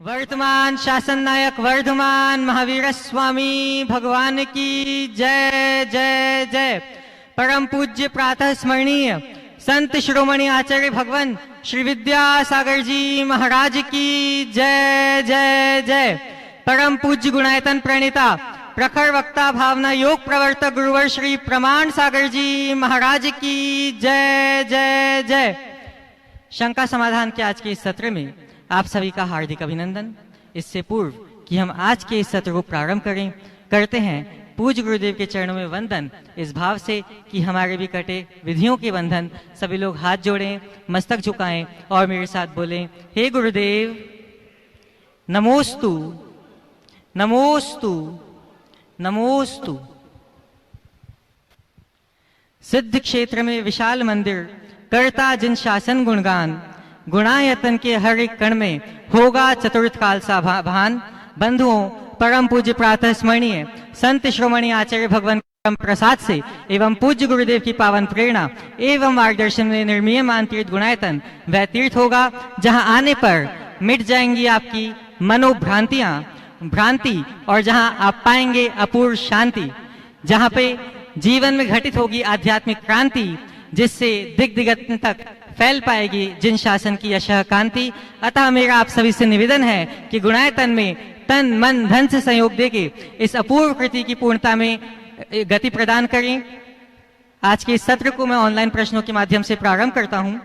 वर्तमान शासन नायक वर्धमान महावीर स्वामी भगवान की जय जय जय। परम पूज्य प्रातः स्मरणीय संत शिरोमणि आचार्य भगवान श्री विद्यासागर जी महाराज की जय जय जय। परम पूज्य गुणायतन प्रणीता प्रखर वक्ता भावना योग प्रवर्तक गुरुवर श्री प्रमाण सागर जी महाराज की जय जय जय। शंका समाधान के आज के इस सत्र में आप सभी का हार्दिक अभिनंदन। इससे पूर्व कि हम आज के इस सत्र को प्रारंभ करते हैं पूज्य गुरुदेव के चरणों में वंदन, इस भाव से कि हमारे भी कटे विधियों के बंधन। सभी लोग हाथ जोड़ें, मस्तक झुकाएं और मेरे साथ बोलें, हे गुरुदेव नमोस्तु नमोस्तु नमोस्तु। सिद्ध क्षेत्र में विशाल मंदिर करता जिन शासन गुणगान, गुणायतन के हर एक कण में होगा चतुर्थ काल सा भान। बंधुओं, परम पूज्य प्रातः स्मरणीय संत श्रोमणि आचार्य भगवान प्रसाद से एवं पूज्य गुरुदेव की पावन प्रेरणा एवं मार्गदर्शन में निर्मीयमान तीर्थ गुणायतन वह तीर्थ होगा जहां आने पर मिट जाएंगी आपकी भ्रांति और जहां आप पाएंगे अपूर्व शांति, जहां पे जीवन में घटित होगी आध्यात्मिक क्रांति, जिससे दिग दिगंत तक फैल पाएगी जिन शासन की यशः कांति। अतः मेरा आप सभी से निवेदन है कि गुणायतन में तन मन धन से सहयोग देके इस अपूर्व कृति की पूर्णता में गति प्रदान करें। आज के इस सत्र को मैं ऑनलाइन प्रश्नों के माध्यम से प्रारंभ करता हूं।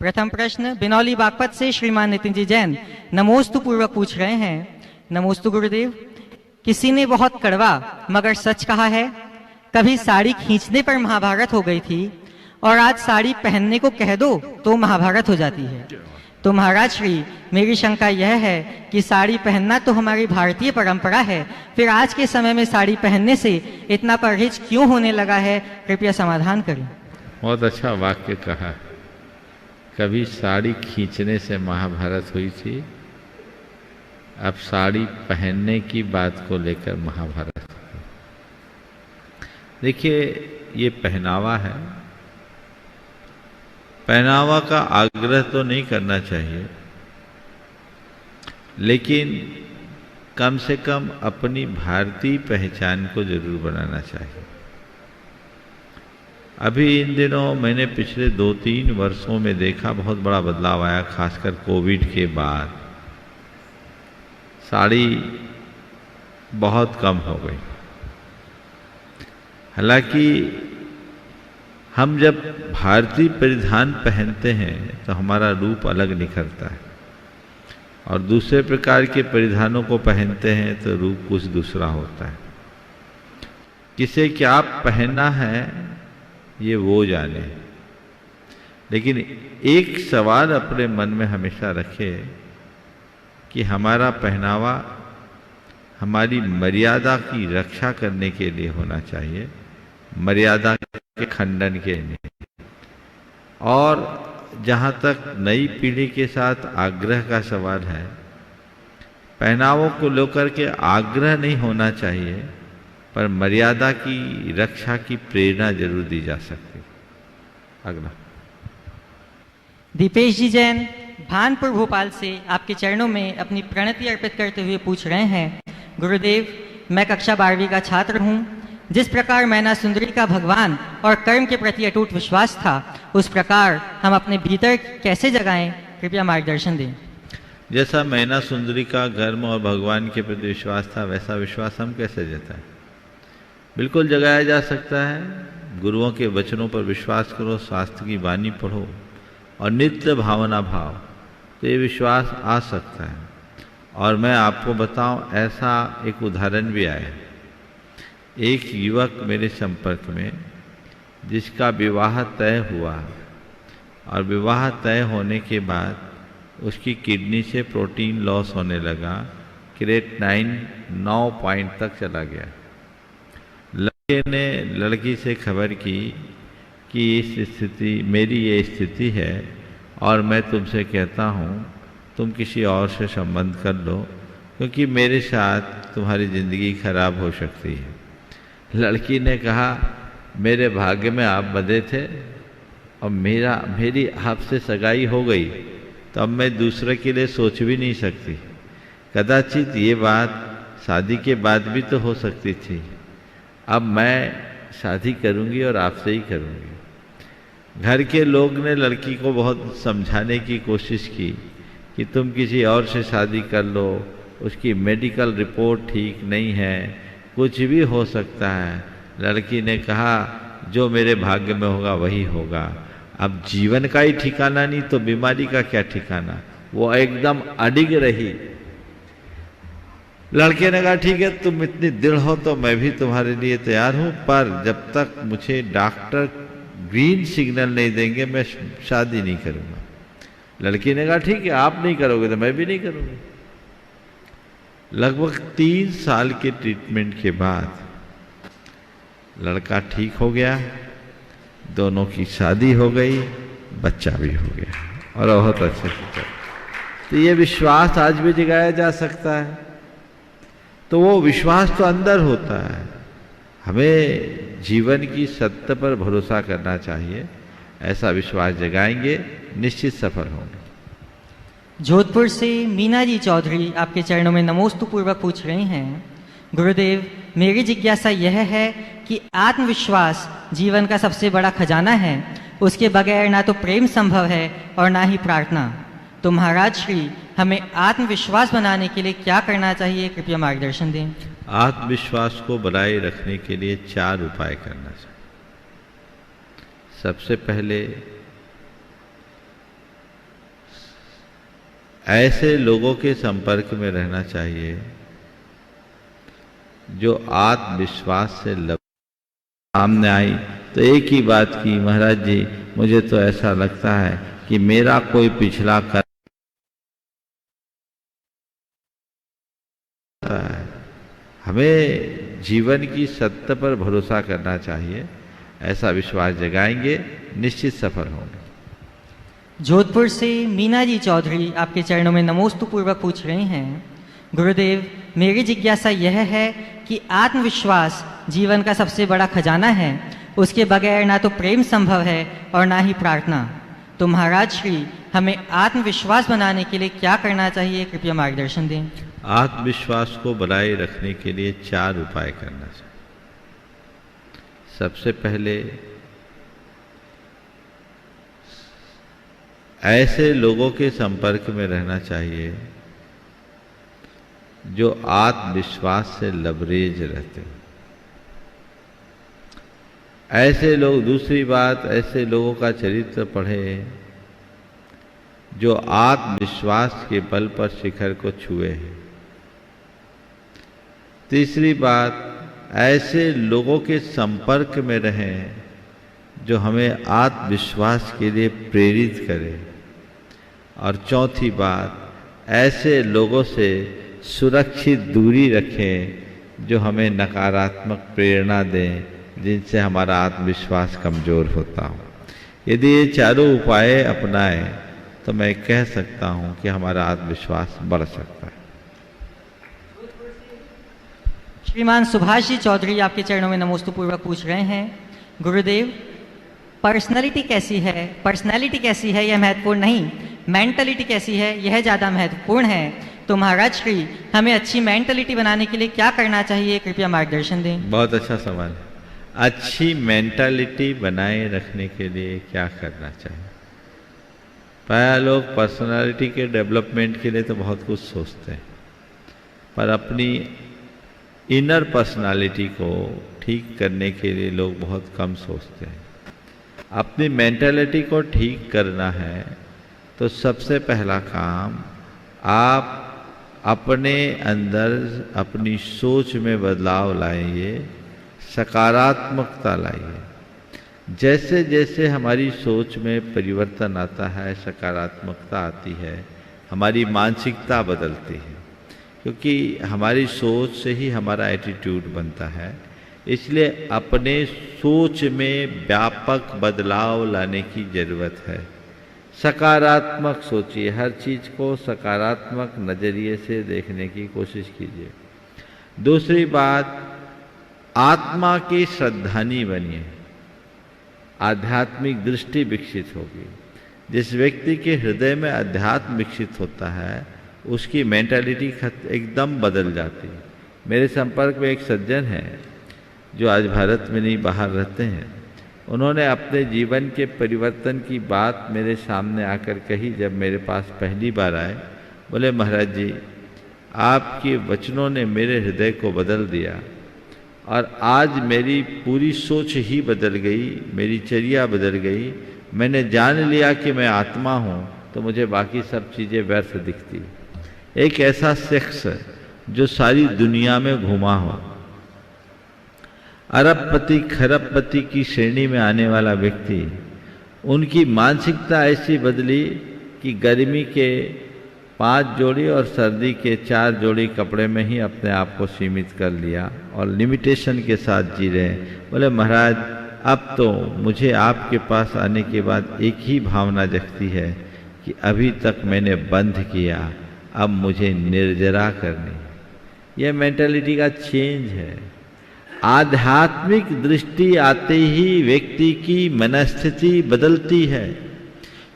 प्रथम प्रश्न बिनौली बागपत से श्रीमान नितिन जी जैन नमोस्तु पूर्वक पूछ रहे हैं, नमोस्तु गुरुदेव, किसी ने बहुत कड़वा मगर सच कहा है, कभी साड़ी खींचने पर महाभारत हो गई थी और आज साड़ी पहनने को कह दो तो महाभारत हो जाती है। तो महाराज श्री, मेरी शंका यह है कि साड़ी पहनना तो हमारी भारतीय परंपरा है, फिर आज के समय में साड़ी पहनने से इतना परहेज क्यों होने लगा है, कृपया समाधान करें। बहुत अच्छा वाक्य कहा। कभी साड़ी खींचने से महाभारत हुई थी, अब साड़ी पहनने की बात को लेकर महाभारत। देखिए, ये पहनावा है, पहनावा का आग्रह तो नहीं करना चाहिए, लेकिन कम से कम अपनी भारतीय पहचान को जरूर बनाना चाहिए। अभी इन दिनों मैंने पिछले 2-3 वर्षों में देखा बहुत बड़ा बदलाव आया, खासकर कोविड के बाद साड़ी बहुत कम हो गई। हालांकि हम जब भारतीय परिधान पहनते हैं तो हमारा रूप अलग निखरता है, और दूसरे प्रकार के परिधानों को पहनते हैं तो रूप कुछ दूसरा होता है। किसे क्या पहनना है ये वो जाने, लेकिन एक सवाल अपने मन में हमेशा रखे कि हमारा पहनावा हमारी मर्यादा की रक्षा करने के लिए होना चाहिए, मर्यादा के खंडन के लिए। और जहाँ तक नई पीढ़ी के साथ आग्रह का सवाल है, पहनावों को लेकर के आग्रह नहीं होना चाहिए, पर मर्यादा की रक्षा की प्रेरणा जरूर दी जा सकती है। अगला दीपेश जी जैन भानपुर भोपाल से आपके चरणों में अपनी प्रणति अर्पित करते हुए पूछ रहे हैं, गुरुदेव, मैं कक्षा 12वीं का छात्र हूँ। जिस प्रकार मैना सुंदरी का भगवान और कर्म के प्रति अटूट विश्वास था, उस प्रकार हम अपने भीतर कैसे जगाएं, कृपया मार्गदर्शन दें। जैसा मैना सुंदरी का कर्म और भगवान के प्रति विश्वास था, वैसा विश्वास हम कैसे जताएं? बिल्कुल जगाया जा सकता है। गुरुओं के वचनों पर विश्वास करो, शास्त्र की वाणी पढ़ो और नित्य भावना भाव, तो ये विश्वास आ सकता है। और मैं आपको बताऊं, ऐसा एक उदाहरण भी आया। एक युवक मेरे संपर्क में, जिसका विवाह तय हुआ, और विवाह तय होने के बाद उसकी किडनी से प्रोटीन लॉस होने लगा, क्रिएटिनिन 9 पॉइंट तक चला गया। लड़के ने लड़की से खबर की कि मेरी ये स्थिति है और मैं तुमसे कहता हूँ तुम किसी और से संबंध कर लो, क्योंकि मेरे साथ तुम्हारी ज़िंदगी खराब हो सकती है। लड़की ने कहा, मेरे भाग्य में आप बंधे थे और मेरी आपसे सगाई हो गई, तो अब मैं दूसरे के लिए सोच भी नहीं सकती। कदाचित ये बात शादी के बाद भी तो हो सकती थी। अब मैं शादी करूंगी और आपसे ही करूंगी। घर के लोग ने लड़की को बहुत समझाने की कोशिश की कि तुम किसी और से शादी कर लो, उसकी मेडिकल रिपोर्ट ठीक नहीं है, कुछ भी हो सकता है। लड़की ने कहा जो मेरे भाग्य में होगा वही होगा। अब जीवन का ही ठिकाना नहीं तो बीमारी का क्या ठिकाना। वो एकदम अडिग रही। लड़के ने कहा ठीक है तुम इतनी दृढ़ हो तो मैं भी तुम्हारे लिए तैयार हूं, पर जब तक मुझे डॉक्टर ग्रीन सिग्नल नहीं देंगे मैं शादी नहीं करूंगा। लड़की ने कहा ठीक है आप नहीं करोगे तो मैं भी नहीं करूंगी। लगभग 3 साल के ट्रीटमेंट के बाद लड़का ठीक हो गया, दोनों की शादी हो गई, बच्चा भी हो गया और बहुत अच्छे से चल। तो ये विश्वास आज भी जगाया जा सकता है। तो वो विश्वास तो अंदर होता है। हमें जीवन की सत्य पर भरोसा करना चाहिए। ऐसा विश्वास जगाएंगे निश्चित सफल होंगे। जोधपुर से मीना जी चौधरी आपके चरणों में नमोस्तु पूर्वक पूछ रही हैं, गुरुदेव मेरी जिज्ञासा यह है कि आत्मविश्वास जीवन का सबसे बड़ा खजाना है, उसके बगैर ना तो प्रेम संभव है और ना ही प्रार्थना। तो महाराज श्री हमें आत्मविश्वास बनाने के लिए क्या करना चाहिए, कृपया मार्गदर्शन दें। आत्मविश्वास को बनाए रखने के लिए 4 उपाय करना चाहिए। सबसे पहले ऐसे लोगों के संपर्क में रहना चाहिए जो आत्मविश्वास से सामने आई तो एक ही बात की, महाराज जी मुझे तो ऐसा लगता है कि मेरा कोई पिछला कर्म है। हमें जीवन की सत्य पर भरोसा करना चाहिए। ऐसा विश्वास जगाएंगे निश्चित सफल होंगे। जोधपुर से मीना जी चौधरी आपके चरणों में नमोस्तु पूर्वक पूछ रही हैं, गुरुदेव मेरी जिज्ञासा यह है कि आत्मविश्वास जीवन का सबसे बड़ा खजाना है, उसके बगैर ना तो प्रेम संभव है और ना ही प्रार्थना। तो महाराज श्री हमें आत्मविश्वास बनाने के लिए क्या करना चाहिए, कृपया मार्गदर्शन दें। आत्मविश्वास को बनाए रखने के लिए 4 उपाय करना चाहिए। सबसे पहले ऐसे लोगों के संपर्क में रहना चाहिए जो आत्मविश्वास से लबरेज रहते हैं। ऐसे लोग, दूसरी बात, ऐसे लोगों का चरित्र पढ़े जो आत्मविश्वास के बल पर शिखर को छुए हैं। तीसरी बात, ऐसे लोगों के संपर्क में रहें जो हमें आत्मविश्वास के लिए प्रेरित करें। और चौथी बात, ऐसे लोगों से सुरक्षित दूरी रखें जो हमें नकारात्मक प्रेरणा दें, जिनसे हमारा आत्मविश्वास कमजोर होता हो। यदि ये चारों उपाय अपनाएं तो मैं कह सकता हूं कि हमारा आत्मविश्वास बढ़ सकता है। श्रीमान सुभाष जी चौधरी आपके चरणों में नमोस्तु पूर्वक पूछ रहे हैं, गुरुदेव पर्सनालिटी कैसी है यह महत्वपूर्ण नहीं, मेंटलिटी कैसी है यह ज़्यादा महत्वपूर्ण है। तो महाराज श्री हमें अच्छी मेंटलिटी बनाने के लिए क्या करना चाहिए, कृपया मार्गदर्शन दें। बहुत अच्छा सवाल है। अच्छी मेंटालिटी बनाए रखने के लिए क्या करना चाहिए। प्राय लोग पर्सनालिटी के डेवलपमेंट के लिए तो बहुत कुछ सोचते हैं, पर अपनी इनर पर्सनालिटी को ठीक करने के लिए लोग बहुत कम सोचते हैं। अपनी मेंटालिटी को ठीक करना है तो सबसे पहला काम आप अपने अंदर अपनी सोच में बदलाव लाइए, सकारात्मकता लाइए। जैसे जैसे हमारी सोच में परिवर्तन आता है, सकारात्मकता आती है, हमारी मानसिकता बदलती है, क्योंकि हमारी सोच से ही हमारा एटीट्यूड बनता है। इसलिए अपने सोच में व्यापक बदलाव लाने की ज़रूरत है। सकारात्मक सोचिए, हर चीज़ को सकारात्मक नज़रिए से देखने की कोशिश कीजिए। दूसरी बात, आत्मा की श्रद्धानी बनिए, आध्यात्मिक दृष्टि विकसित होगी। जिस व्यक्ति के हृदय में अध्यात्म विकसित होता है उसकी मेंटालिटी एकदम बदल जाती है। मेरे संपर्क में एक सज्जन है जो आज भारत में नहीं बाहर रहते हैं। उन्होंने अपने जीवन के परिवर्तन की बात मेरे सामने आकर कही जब मेरे पास पहली बार आए। बोले महाराज जी, आपके वचनों ने मेरे हृदय को बदल दिया और आज मेरी पूरी सोच ही बदल गई, मेरी चर्या बदल गई। मैंने जान लिया कि मैं आत्मा हूँ तो मुझे बाकी सब चीज़ें व्यर्थ दिखती। एक ऐसा शख्स जो सारी दुनिया में घुमा हो, अरबपति खरबपति की श्रेणी में आने वाला व्यक्ति, उनकी मानसिकता ऐसी बदली कि गर्मी के 5 जोड़ी और सर्दी के 4 जोड़ी कपड़े में ही अपने आप को सीमित कर लिया और लिमिटेशन के साथ जी रहे हैं। बोले महाराज, अब तो मुझे आपके पास आने के बाद एक ही भावना जगती है कि अभी तक मैंने बंद किया, अब मुझे निर्जरा करनी। यह मेंटालिटी का चेंज है। आध्यात्मिक दृष्टि आते ही व्यक्ति की मनस्थिति बदलती है,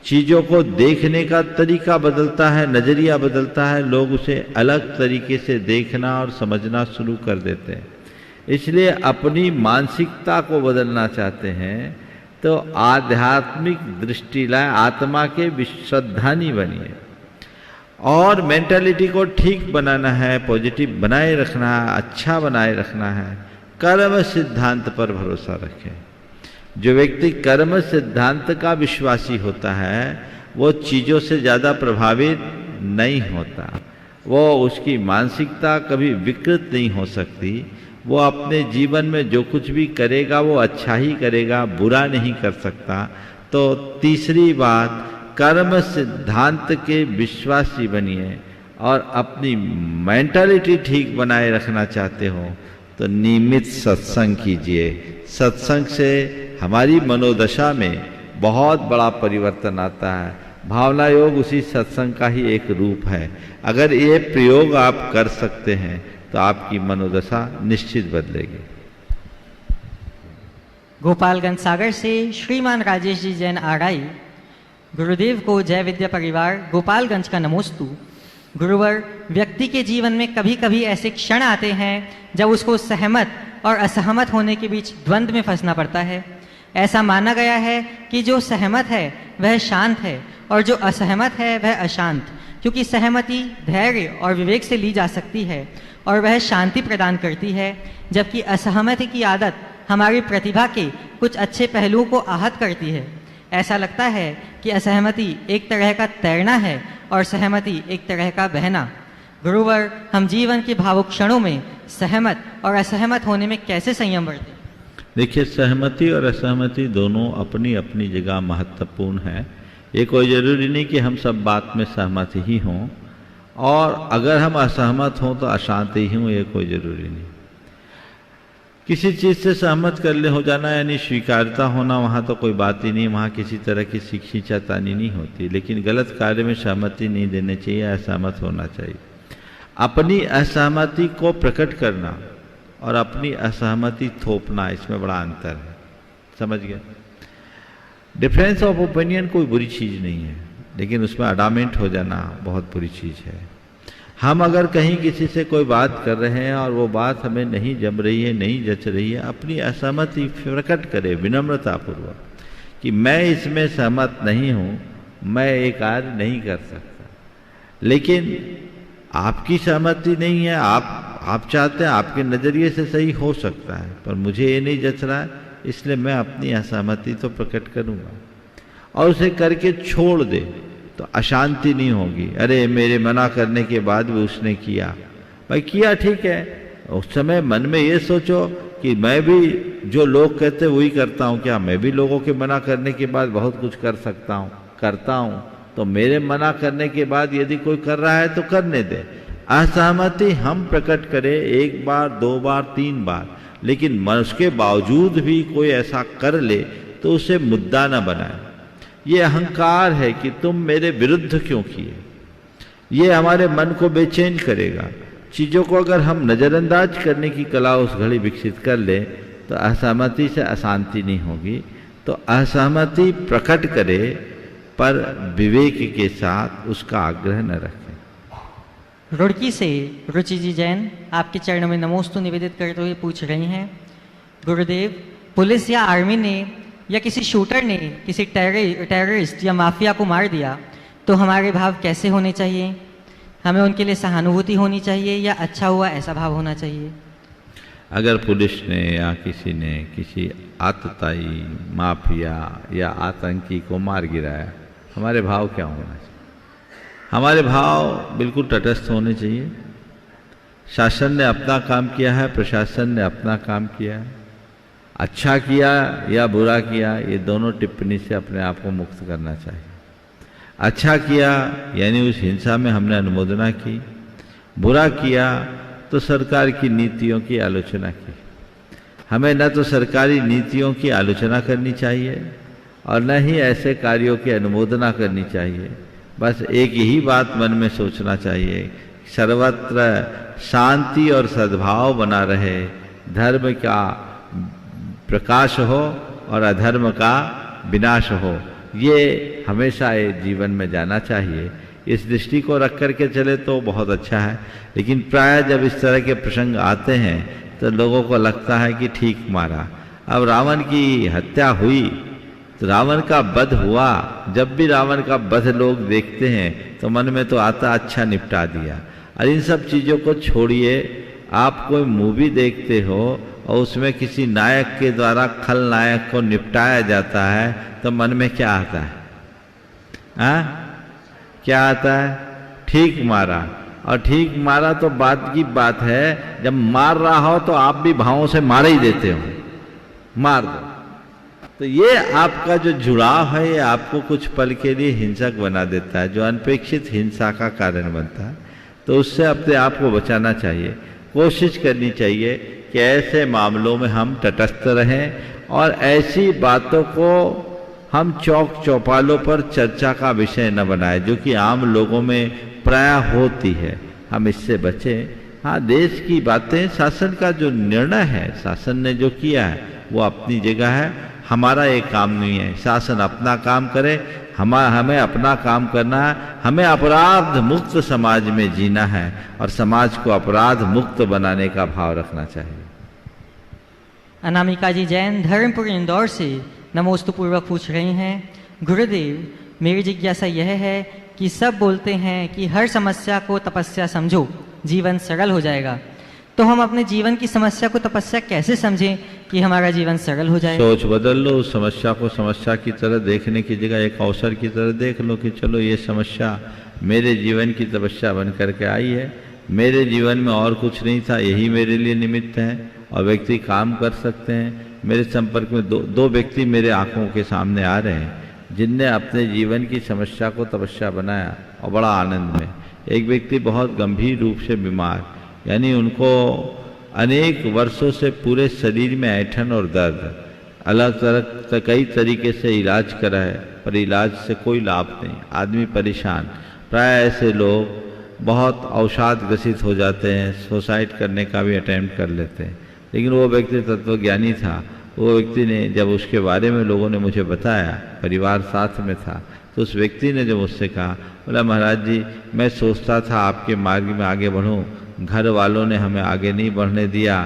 चीज़ों को देखने का तरीका बदलता है, नज़रिया बदलता है, लोग उसे अलग तरीके से देखना और समझना शुरू कर देते हैं। इसलिए अपनी मानसिकता को बदलना चाहते हैं तो आध्यात्मिक दृष्टि लाए, आत्मा के विश्रद्धानी बनिए और मेंटालिटी को ठीक बनाना है, पॉजिटिव बनाए रखना है, अच्छा बनाए रखना है। कर्म सिद्धांत पर भरोसा रखें। जो व्यक्ति कर्म सिद्धांत का विश्वासी होता है वो चीज़ों से ज़्यादा प्रभावित नहीं होता, वो उसकी मानसिकता कभी विकृत नहीं हो सकती। वो अपने जीवन में जो कुछ भी करेगा वो अच्छा ही करेगा, बुरा नहीं कर सकता। तो तीसरी बात, कर्म सिद्धांत के विश्वासी बनिए और अपनी मेंटालिटी ठीक बनाए रखना चाहते हो तो नियमित सत्संग कीजिए। सत्संग से हमारी मनोदशा में बहुत बड़ा परिवर्तन आता है। भावना योग उसी सत्संग का ही एक रूप है। अगर ये प्रयोग आप कर सकते हैं तो आपकी मनोदशा निश्चित बदलेगी। गोपालगंज सागर से श्रीमान राजेश जी जैन आरआई। गुरुदेव को जय विद्या परिवार गोपालगंज का नमोस्तु। गुरुवर, व्यक्ति के जीवन में कभी कभी ऐसे क्षण आते हैं जब उसको सहमत और असहमत होने के बीच द्वंद्व में फंसना पड़ता है। ऐसा माना गया है कि जो सहमत है वह शांत है और जो असहमत है वह अशांत, क्योंकि सहमति धैर्य और विवेक से ली जा सकती है और वह शांति प्रदान करती है, जबकि असहमति की आदत हमारी प्रतिभा के कुछ अच्छे पहलुओं को आहत करती है। ऐसा लगता है कि असहमति एक तरह का तैरना है और सहमति एक तरह का बहना। गुरुवर, हम जीवन के भावुक क्षणों में सहमत और असहमत होने में कैसे संयम बरतें? देखिए, सहमति और असहमति दोनों अपनी अपनी जगह महत्वपूर्ण है। ये कोई ज़रूरी नहीं कि हम सब बात में सहमत ही हों, और अगर हम असहमत हों तो अशांत ही हों, ये कोई ज़रूरी नहीं। किसी चीज़ से सहमत कर ले हो जाना यानी स्वीकारता होना, वहाँ तो कोई बात ही नहीं, वहाँ किसी तरह की खींचातानी नहीं होती। लेकिन गलत कार्य में सहमति नहीं देनी चाहिए, असहमत होना चाहिए। अपनी असहमति को प्रकट करना और अपनी असहमति थोपना, इसमें बड़ा अंतर है। समझ गए? डिफरेंस ऑफ ओपिनियन कोई बुरी चीज़ नहीं है, लेकिन उसमें अडामेंट हो जाना बहुत बुरी चीज़ है। हम अगर कहीं किसी से कोई बात कर रहे हैं और वो बात हमें नहीं जम रही है, नहीं जच रही है, अपनी असहमति प्रकट करें विनम्रतापूर्वक कि मैं इसमें सहमत नहीं हूँ, मैं ये कार्य नहीं कर सकता। लेकिन आपकी सहमति नहीं है, आप चाहते हैं, आपके नज़रिए से सही हो सकता है, पर मुझे ये नहीं जच रहा है, इसलिए मैं अपनी असहमति तो प्रकट करूँगा। और उसे करके छोड़ दे तो अशांति नहीं होगी। अरे मेरे मना करने के बाद भी उसने किया, भाई किया ठीक है, उस समय मन में ये सोचो कि मैं भी जो लोग कहते वही करता हूँ, क्या मैं भी लोगों के मना करने के बाद बहुत कुछ कर सकता हूँ, करता हूँ, तो मेरे मना करने के बाद यदि कोई कर रहा है तो करने दे। असहमति हम प्रकट करें 1 बार 2 बार 3 बार, लेकिन उसके बावजूद भी कोई ऐसा कर ले तो उसे मुद्दा न बनाए। ये अहंकार है कि तुम मेरे विरुद्ध क्यों किए, ये हमारे मन को बेचैन करेगा। चीज़ों को अगर हम नज़रअंदाज करने की कला उस घड़ी विकसित कर ले तो असहमति से अशांति नहीं होगी। तो असहमति प्रकट करे पर विवेक के साथ उसका आग्रह न रखें। रुड़की से रुचि जी जैन आपके चरणों में नमोस्तु निवेदित करते हुए पूछ रही हैं, गुरुदेव, पुलिस या आर्मी ने या किसी शूटर ने किसी टेररिस्ट या माफिया को मार दिया तो हमारे भाव कैसे होने चाहिए? हमें उनके लिए सहानुभूति होनी चाहिए या अच्छा हुआ ऐसा भाव होना चाहिए? अगर पुलिस ने या किसी ने किसी आतताई माफिया या आतंकी को मार गिराया, हमारे भाव क्या होना चाहिए? हमारे भाव बिल्कुल तटस्थ होने चाहिए। शासन ने अपना काम किया है, प्रशासन ने अपना काम किया है। अच्छा किया या बुरा किया, ये दोनों टिप्पणी से अपने आप को मुक्त करना चाहिए। अच्छा किया यानी उस हिंसा में हमने अनुमोदना की, बुरा किया तो सरकार की नीतियों की आलोचना की। हमें न तो सरकारी नीतियों की आलोचना करनी चाहिए और न ही ऐसे कार्यों की अनुमोदना करनी चाहिए। बस एक ही बात मन में सोचना चाहिए, सर्वत्र शांति और सद्भाव बना रहे, धर्म का प्रकाश हो और अधर्म का विनाश हो, ये हमेशा जीवन में जाना चाहिए। इस दृष्टि को रख करके चले तो बहुत अच्छा है। लेकिन प्राय जब इस तरह के प्रसंग आते हैं तो लोगों को लगता है कि ठीक मारा। अब रावण की हत्या हुई तो रावण का वध हुआ, जब भी रावण का वध लोग देखते हैं तो मन में तो आता अच्छा निपटा दिया। और इन सब चीज़ों को छोड़िए, आप कोई मूवी देखते हो और उसमें किसी नायक के द्वारा खलनायक को निपटाया जाता है तो मन में क्या आता है? क्या आता है? ठीक मारा। और ठीक मारा तो बात की बात है, जब मार रहा हो तो आप भी भावों से मार ही देते हो, मार दो। तो ये आपका जो जुड़ाव है ये आपको कुछ पल के लिए हिंसक बना देता है, जो अनपेक्षित हिंसा का कारण बनता है। तो उससे अपने आप को बचाना चाहिए। कोशिश करनी चाहिए कि ऐसे मामलों में हम तटस्थ रहें और ऐसी बातों को हम चौक चौपालों पर चर्चा का विषय न बनाए जो कि आम लोगों में प्राय होती है। हम इससे बचें। हाँ, देश की बातें, शासन का जो निर्णय है, शासन ने जो किया है वो अपनी जगह है, हमारा ये काम नहीं है। शासन अपना काम करे, हमें अपना काम करना है। हमें अपराध मुक्त समाज में जीना है और समाज को अपराध मुक्त बनाने का भाव रखना चाहिए। अनामिका जी जैन धर्मपुर इंदौर से नमोस्तु पूर्वक पूछ रही हैं, गुरुदेव, मेरी जिज्ञासा यह है कि सब बोलते हैं कि हर समस्या को तपस्या समझो, जीवन सरल हो जाएगा। तो हम अपने जीवन की समस्या को तपस्या कैसे समझें कि हमारा जीवन सरल हो जाए? सोच बदल लो। उस समस्या को समस्या की तरह देखने की जगह एक अवसर की तरह देख लो कि चलो ये समस्या मेरे जीवन की तपस्या बन करके आई है। मेरे जीवन में और कुछ नहीं था, यही मेरे लिए निमित्त है और व्यक्ति काम कर सकते हैं। मेरे संपर्क में दो व्यक्ति मेरे आंखों के सामने आ रहे हैं जिनने अपने जीवन की समस्या को तपस्या बनाया और बड़ा आनंद में। एक व्यक्ति बहुत गंभीर रूप से बीमार, यानी उनको अनेक वर्षों से पूरे शरीर में ऐंठन और दर्द, अलग अलग कई तरीके से इलाज करा है पर इलाज से कोई लाभ नहीं, आदमी परेशान। प्राय ऐसे लोग बहुत अवसाद ग्रसित हो जाते हैं, सुसाइड करने का भी अटेम्प्ट कर लेते हैं। लेकिन वो व्यक्ति तत्वज्ञानी था। वो व्यक्ति ने जब उसके बारे में लोगों ने मुझे बताया, परिवार साथ में था, तो उस व्यक्ति ने जब मुझसे कहा, बोला महाराज जी, मैं सोचता था आपके मार्ग में आगे बढ़ूं, घर वालों ने हमें आगे नहीं बढ़ने दिया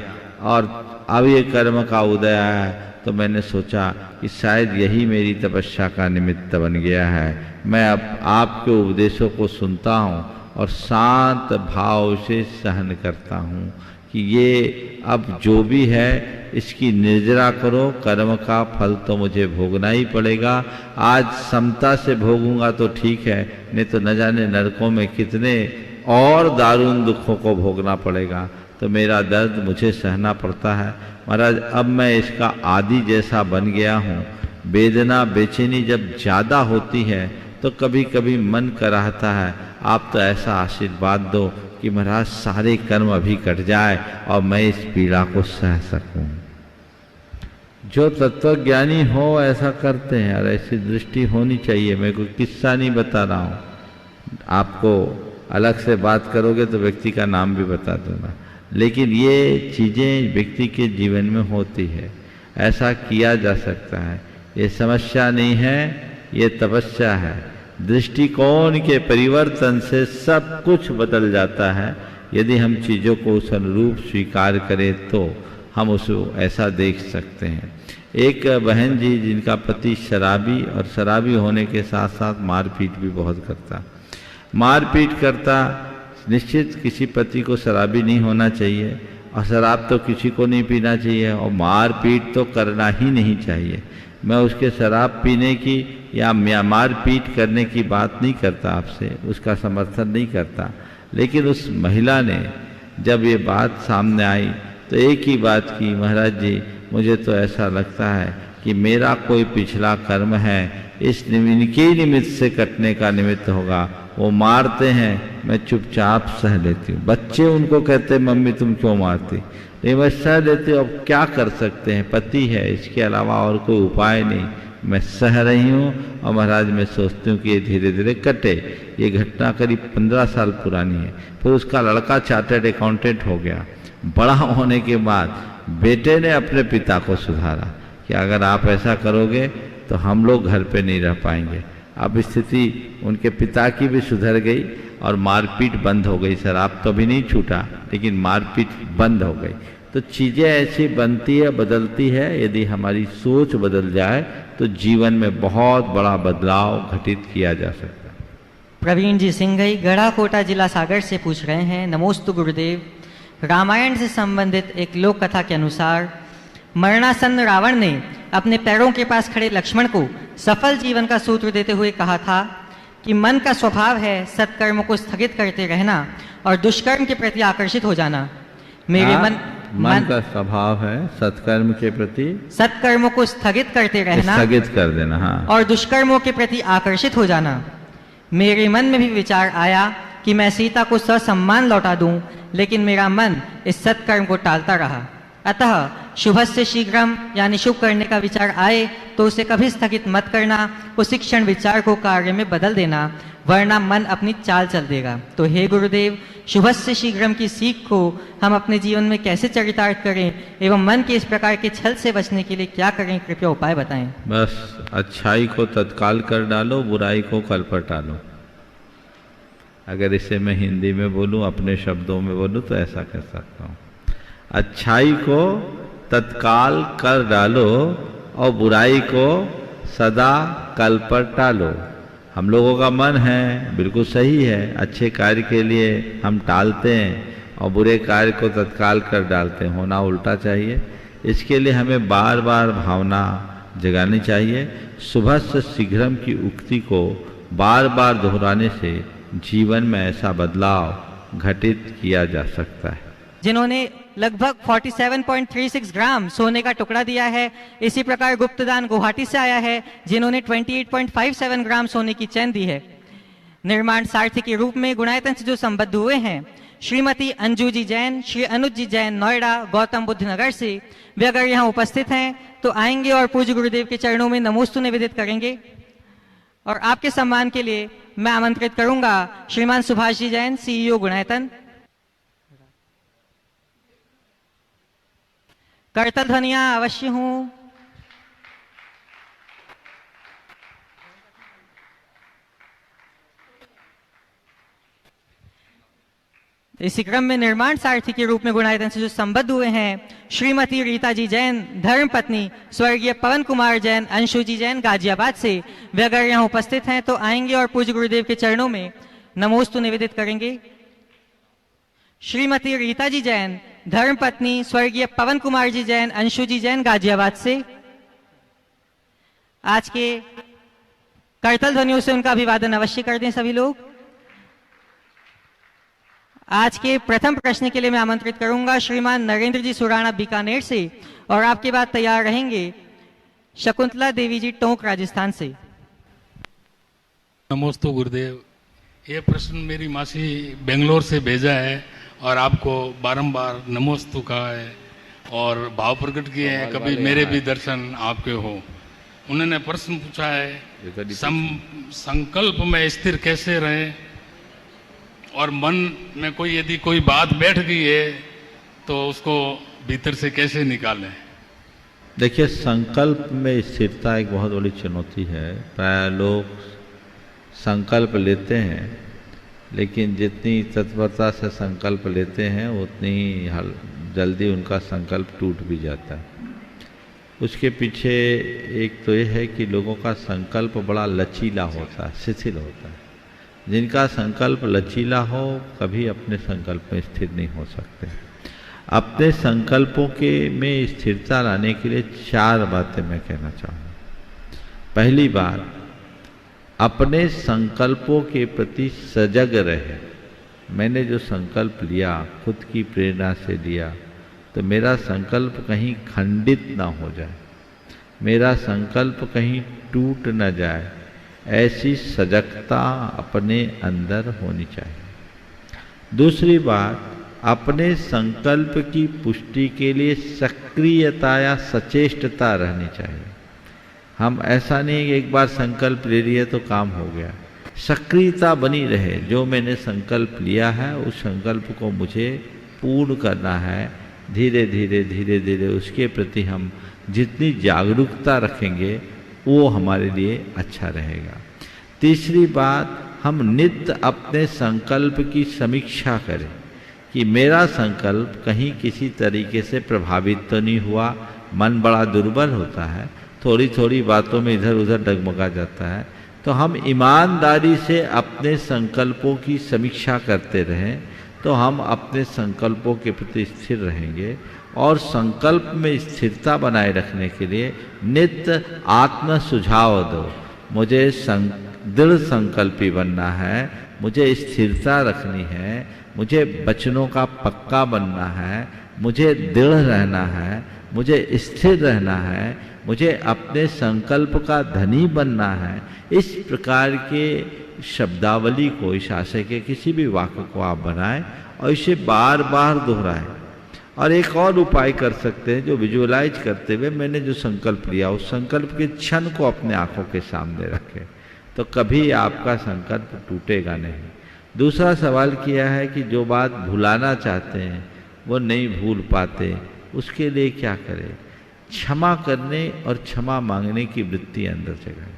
और अब ये कर्म का उदय आया तो मैंने सोचा कि शायद यही मेरी तपस्या का निमित्त बन गया है। मैं अब आपके उपदेशों को सुनता हूँ और शांत भाव से सहन करता हूँ कि ये अब जो भी है इसकी निर्जरा करो, कर्म का फल तो मुझे भोगना ही पड़ेगा। आज समता से भोगूंगा तो ठीक है, नहीं तो न जाने नरकों में कितने और दारुण दुखों को भोगना पड़ेगा। तो मेरा दर्द मुझे सहना पड़ता है महाराज। अब मैं इसका आदि जैसा बन गया हूँ। वेदना बेचैनी जब ज़्यादा होती है तो कभी कभी मन कराहता है आप तो ऐसा आशीर्वाद दो कि महाराज सारे कर्म अभी कट जाए और मैं इस पीड़ा को सह सकूं। जो तत्वज्ञानी हो ऐसा करते हैं और ऐसी दृष्टि होनी चाहिए। मैं कोई किस्सा नहीं बता रहा हूँ, आपको अलग से बात करोगे तो व्यक्ति का नाम भी बता दूंगा। लेकिन ये चीज़ें व्यक्ति के जीवन में होती है, ऐसा किया जा सकता है। ये समस्या नहीं है ये तपस्या है। दृष्टिकोण के परिवर्तन से सब कुछ बदल जाता है। यदि हम चीज़ों को उस अनुरूप स्वीकार करें तो हम उसको ऐसा देख सकते हैं। एक बहन जी जिनका पति शराबी, और शराबी होने के साथ साथ मारपीट भी बहुत करता, मारपीट करता। निश्चित किसी पति को शराबी नहीं होना चाहिए, और शराब तो किसी को नहीं पीना चाहिए, और मारपीट तो करना ही नहीं चाहिए। मैं उसके शराब पीने की या मारपीट करने की बात नहीं करता, आपसे उसका समर्थन नहीं करता। लेकिन उस महिला ने जब ये बात सामने आई तो एक ही बात की, महाराज जी मुझे तो ऐसा लगता है कि मेरा कोई पिछला कर्म है, इनके निमित्त से कटने का निमित्त होगा। वो मारते हैं, मैं चुपचाप सह लेती हूँ। बच्चे उनको कहते हैं मम्मी तुम क्यों मारती, नहीं मैं सह लेती हूँ। अब क्या कर सकते हैं, पति है, इसके अलावा और कोई उपाय नहीं। मैं सह रही हूँ और महाराज मैं सोचती हूँ कि ये धीरे धीरे कटे। ये घटना करीब 15 साल पुरानी है। फिर उसका लड़का चार्टर्ड अकाउंटेंट हो गया। बड़ा होने के बाद बेटे ने अपने पिता को सुधारा कि अगर आप ऐसा करोगे तो हम लोग घर पे नहीं रह पाएंगे। अब स्थिति उनके पिता की भी सुधर गई और मारपीट बंद हो गई। शराब तो भी नहीं छूटा, लेकिन मारपीट बंद हो गई। तो चीज़ें ऐसी बनती है, बदलती है। यदि हमारी सोच बदल जाए तो जीवन में बहुत बड़ा बदलाव घटित किया जा सकता है। प्रवीण जी सिंघई गढ़ा कोटा जिला सागर से पूछ रहे हैं, नमोस्तु गुरुदेव। रामायण से संबंधित एक लोक कथा के अनुसार मरणासन्न रावण ने अपने पैरों के पास खड़े लक्ष्मण को सफल जीवन का सूत्र देते हुए कहा था कि मन का स्वभाव है सत्कर्मों को स्थगित करते रहना और दुष्कर्म के प्रति आकर्षित हो जाना। मेरे मन का स्वभाव है सत्कर्म के प्रति, सत्कर्मों को स्थगित करते रहना, स्थगित कर देना, हाँ, और दुष्कर्मों के प्रति आकर्षित हो जाना। मेरे मन में भी विचार आया कि मैं सीता को ससम्मान लौटा दूं, लेकिन मेरा मन इस सत्कर्म को टालता रहा। अतः शुभस्य शीघ्रम यानी शुभ करने का विचार आए तो उसे कभी स्थगित मत करना, उसी क्षण विचार को कार्य में बदल देना, वरना मन अपनी चाल चल देगा। तो हे गुरुदेव, शुभस्य शीघ्रम की सीख को हम अपने जीवन में कैसे चरितार्थ करें एवं मन के इस प्रकार के छल से बचने के लिए क्या करें, कृपया उपाय बताएं। बस अच्छाई को तत्काल कर डालो, बुराई को कल पर टालो। अगर इसे मैं हिंदी में बोलूं, अपने शब्दों में बोलूं तो ऐसा कह सकता हूं, अच्छाई को तत्काल कर डालो और बुराई को सदा कल पर टालो। हम लोगों का मन है, बिल्कुल सही है, अच्छे कार्य के लिए हम टालते हैं और बुरे कार्य को तत्काल कर डालते हैं। होना उल्टा चाहिए। इसके लिए हमें बार बार भावना जगानी चाहिए। शुभस्य शीघ्रम की उक्ति को बार बार दोहराने से जीवन में ऐसा बदलाव घटित किया जा सकता है। जिन्होंने लगभग 47.36 ग्राम सोने का टुकड़ा दिया है, इसी प्रकार गुप्तदान गुवाहाटी से आया है जिन्होंने 28.57 ग्राम सोने की चैन दी है। निर्माण सारथी के रूप में गुणायतन से जो संबद्ध हुए हैं, श्रीमती अंजू जी जैन, श्री अनुज जी जैन नोएडा गौतम बुद्ध नगर से, वे अगर यहाँ उपस्थित हैं तो आएंगे और पूज्य गुरुदेव के चरणों में नमोस्तु निवेदित करेंगे। और आपके सम्मान के लिए मैं आमंत्रित करूंगा श्रीमान सुभाष जी जैन, सीईओ गुणायतन। करतल ध्वनिया अवश्य हूं। इसी क्रम में निर्माण सारथी के रूप में गुणायतन से जो संबद्ध हुए हैं, श्रीमती रीता जी जैन, धर्म पत्नी स्वर्गीय पवन कुमार जैन, अंशु जी जैन गाजियाबाद से, वे अगर यहाँ उपस्थित हैं तो आएंगे और पूज्य गुरुदेव के चरणों में नमोस्तु निवेदित करेंगे। श्रीमती रीता जी जैन, धर्म पत्नी स्वर्गीय पवन कुमार जी जैन, अंशु जी जैन गाजियाबाद से, आज के करतल ध्वनियों से उनका अभिवादन अवश्य कर दें सभी लोग। आज के प्रथम प्रश्न के लिए मैं आमंत्रित करूंगा श्रीमान नरेंद्र जी सुराणा बीकानेर से, और आपके बाद तैयार रहेंगे शकुंतला देवी जी टोंक राजस्थान से। नमोस्तु गुरुदेव। ये प्रश्न मेरी मासी बेंगलोर से भेजा है और आपको बारंबार नमोस्तु कहा है और भाव प्रकट किए हैं, कभी मेरे भी दर्शन आपके हो। उन्होंने प्रश्न पूछा है संकल्प में स्थिर कैसे रहें, और मन में कोई यदि कोई बात बैठ गई है तो उसको भीतर से कैसे निकालें। देखिए, संकल्प में स्थिरता एक बहुत बड़ी चुनौती है। प्राय लोग संकल्प लेते हैं, लेकिन जितनी तत्परता से संकल्प लेते हैं उतनी ही जल्दी उनका संकल्प टूट भी जाता है। उसके पीछे एक तो ये है कि लोगों का संकल्प बड़ा लचीला होता है, शिथिल होता है। जिनका संकल्प लचीला हो कभी अपने संकल्प में स्थिर नहीं हो सकते। अपने संकल्पों के में स्थिरता लाने के लिए 4 बातें मैं कहना चाहूँगा। पहली बात, अपने संकल्पों के प्रति सजग रहे। मैंने जो संकल्प लिया खुद की प्रेरणा से लिया, तो मेरा संकल्प कहीं खंडित ना हो जाए, मेरा संकल्प कहीं टूट न जाए, ऐसी सजगता अपने अंदर होनी चाहिए। दूसरी बात, अपने संकल्प की पुष्टि के लिए सक्रियता या सचेष्टता रहनी चाहिए। हम ऐसा नहीं कि एक बार संकल्प ले लिए तो काम हो गया। सक्रियता बनी रहे। जो मैंने संकल्प लिया है उस संकल्प को मुझे पूर्ण करना है। धीरे धीरे धीरे धीरे उसके प्रति हम जितनी जागरूकता रखेंगे वो हमारे लिए अच्छा रहेगा। तीसरी बात, हम नित्य अपने संकल्प की समीक्षा करें कि मेरा संकल्प कहीं किसी तरीके से प्रभावित तो नहीं हुआ। मन बड़ा दुर्बल होता है, थोड़ी थोड़ी बातों में इधर उधर डगमगा जाता है। तो हम ईमानदारी से अपने संकल्पों की समीक्षा करते रहें तो हम अपने संकल्पों के प्रति स्थिर रहेंगे। और संकल्प में स्थिरता बनाए रखने के लिए नित्य आत्म सुझाव दो। मुझे दृढ़ संकल्पी बनना है, मुझे स्थिरता रखनी है, मुझे वचनों का पक्का बनना है, मुझे दृढ़ रहना है, मुझे स्थिर रहना है, मुझे अपने संकल्प का धनी बनना है। इस प्रकार के शब्दावली को, इस आशय के किसी भी वाक्य को आप बनाएं और इसे बार बार दोहराएं। और एक और उपाय कर सकते हैं जो विजुअलाइज करते हुए मैंने जो संकल्प लिया उस संकल्प के क्षण को अपने आंखों के सामने रखें, तो कभी आपका संकल्प टूटेगा नहीं। दूसरा सवाल किया है कि जो बात भुलाना चाहते हैं वो नहीं भूल पाते, उसके लिए क्या करें? क्षमा करने और क्षमा मांगने की वृत्ति अंदर जगाएं।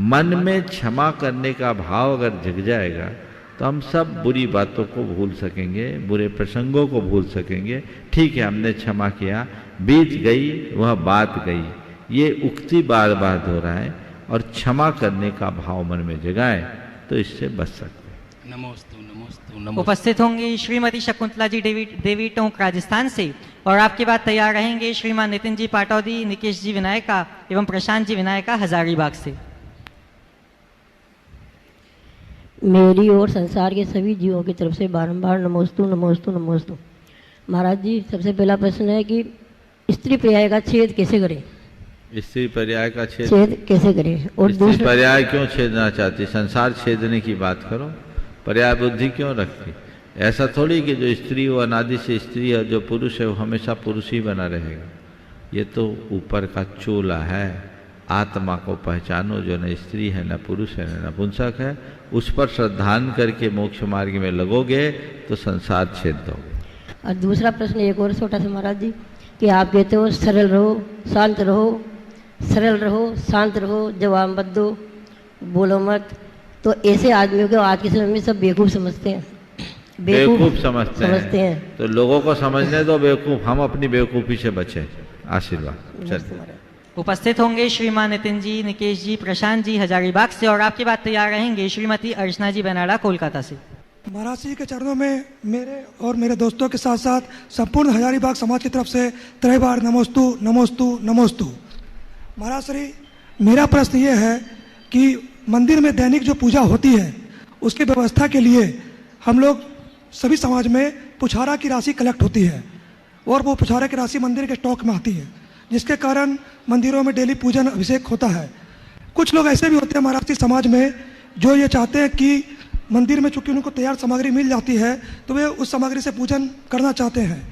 मन में क्षमा करने का भाव अगर जग जाएगा तो हम सब बुरी बातों को भूल सकेंगे, बुरे प्रसंगों को भूल सकेंगे। ठीक है, हमने क्षमा किया, बीत गई वह बात गई, ये उक्ति बार बार दोहराएं और क्षमा करने का भाव मन में जगाएं, तो इससे बच सकते हैं। नमोस्तु नमोस्तु नमोस्तु। उपस्थित होंगी श्रीमती शकुंतला जी देवी टोंक राजस्थान से, और आपके बाद तैयार रहेंगे श्रीमान नितिन जी पाटौदी, निकेश जी विनायका एवं प्रशांत जी विनायका हजारीबाग से। मेरी और संसार के सभी जीवों की तरफ से बारंबार नमोस्तु नमोस्तु नमोस्तु। महाराज जी, सबसे पहला प्रश्न है कि स्त्री पर्याय का छेद कैसे करें? स्त्री पर्याय का छेद कैसे करें? और स्त्री पर्याय क्यों छेदना चाहती? संसार छेदने की बात करो, पर्याय बुद्धि क्यों रखती? ऐसा थोड़ी कि जो स्त्री वो अनादि से स्त्री है, जो पुरुष है वो हमेशा पुरुष ही बना रहेगा। ये तो ऊपर का चोला है। आत्मा को पहचानो जो न स्त्री है, न पुरुष है, न नपुंसक है। उस पर श्रद्धान करके मोक्ष मार्ग में लगोगे तो संसार छेद दोगे। और दूसरा प्रश्न एक और छोटा सा महाराज जी, कि आप कहते हो सरल रहो, शांत रहो, सरल रहो, शांत रहो, जवाब मत दो, बोलो मत। तो ऐसे आदमियों को आज के समय में सब बेवकूफ़ समझते हैं। बेवकूफ़ समझते हैं। तो लोगों को समझने दो बेवकूफ़, हम अपनी बेवकूफ़ी से बचे। आशीर्वाद। चलिए। उपस्थित होंगे श्रीमान नितिन जी, निकेश जी, प्रशांत जी हजारीबाग से, और आपके बाद तैयार रहेंगे श्रीमती अर्चना जी बेनाडा कोलकाता से। महाराज जी के चरणों में मेरे और मेरे दोस्तों के साथ साथ संपूर्ण हजारीबाग समाज की तरफ से 3 बार नमोस्तु नमोस्तु नमोस्तु। महाराज श्री, मेरा प्रश्न ये है कि मंदिर में दैनिक जो पूजा होती है उसकी व्यवस्था के लिए हम लोग सभी समाज में पुछारा की राशि कलेक्ट होती है और वो पुछारा की राशि मंदिर के स्टॉक में आती है, जिसके कारण मंदिरों में डेली पूजन अभिषेक होता है। कुछ लोग ऐसे भी होते हैं महाराज जी समाज में जो ये चाहते हैं कि मंदिर में चूंकि उनको तैयार सामग्री मिल जाती है तो वे उस सामग्री से पूजन करना चाहते हैं।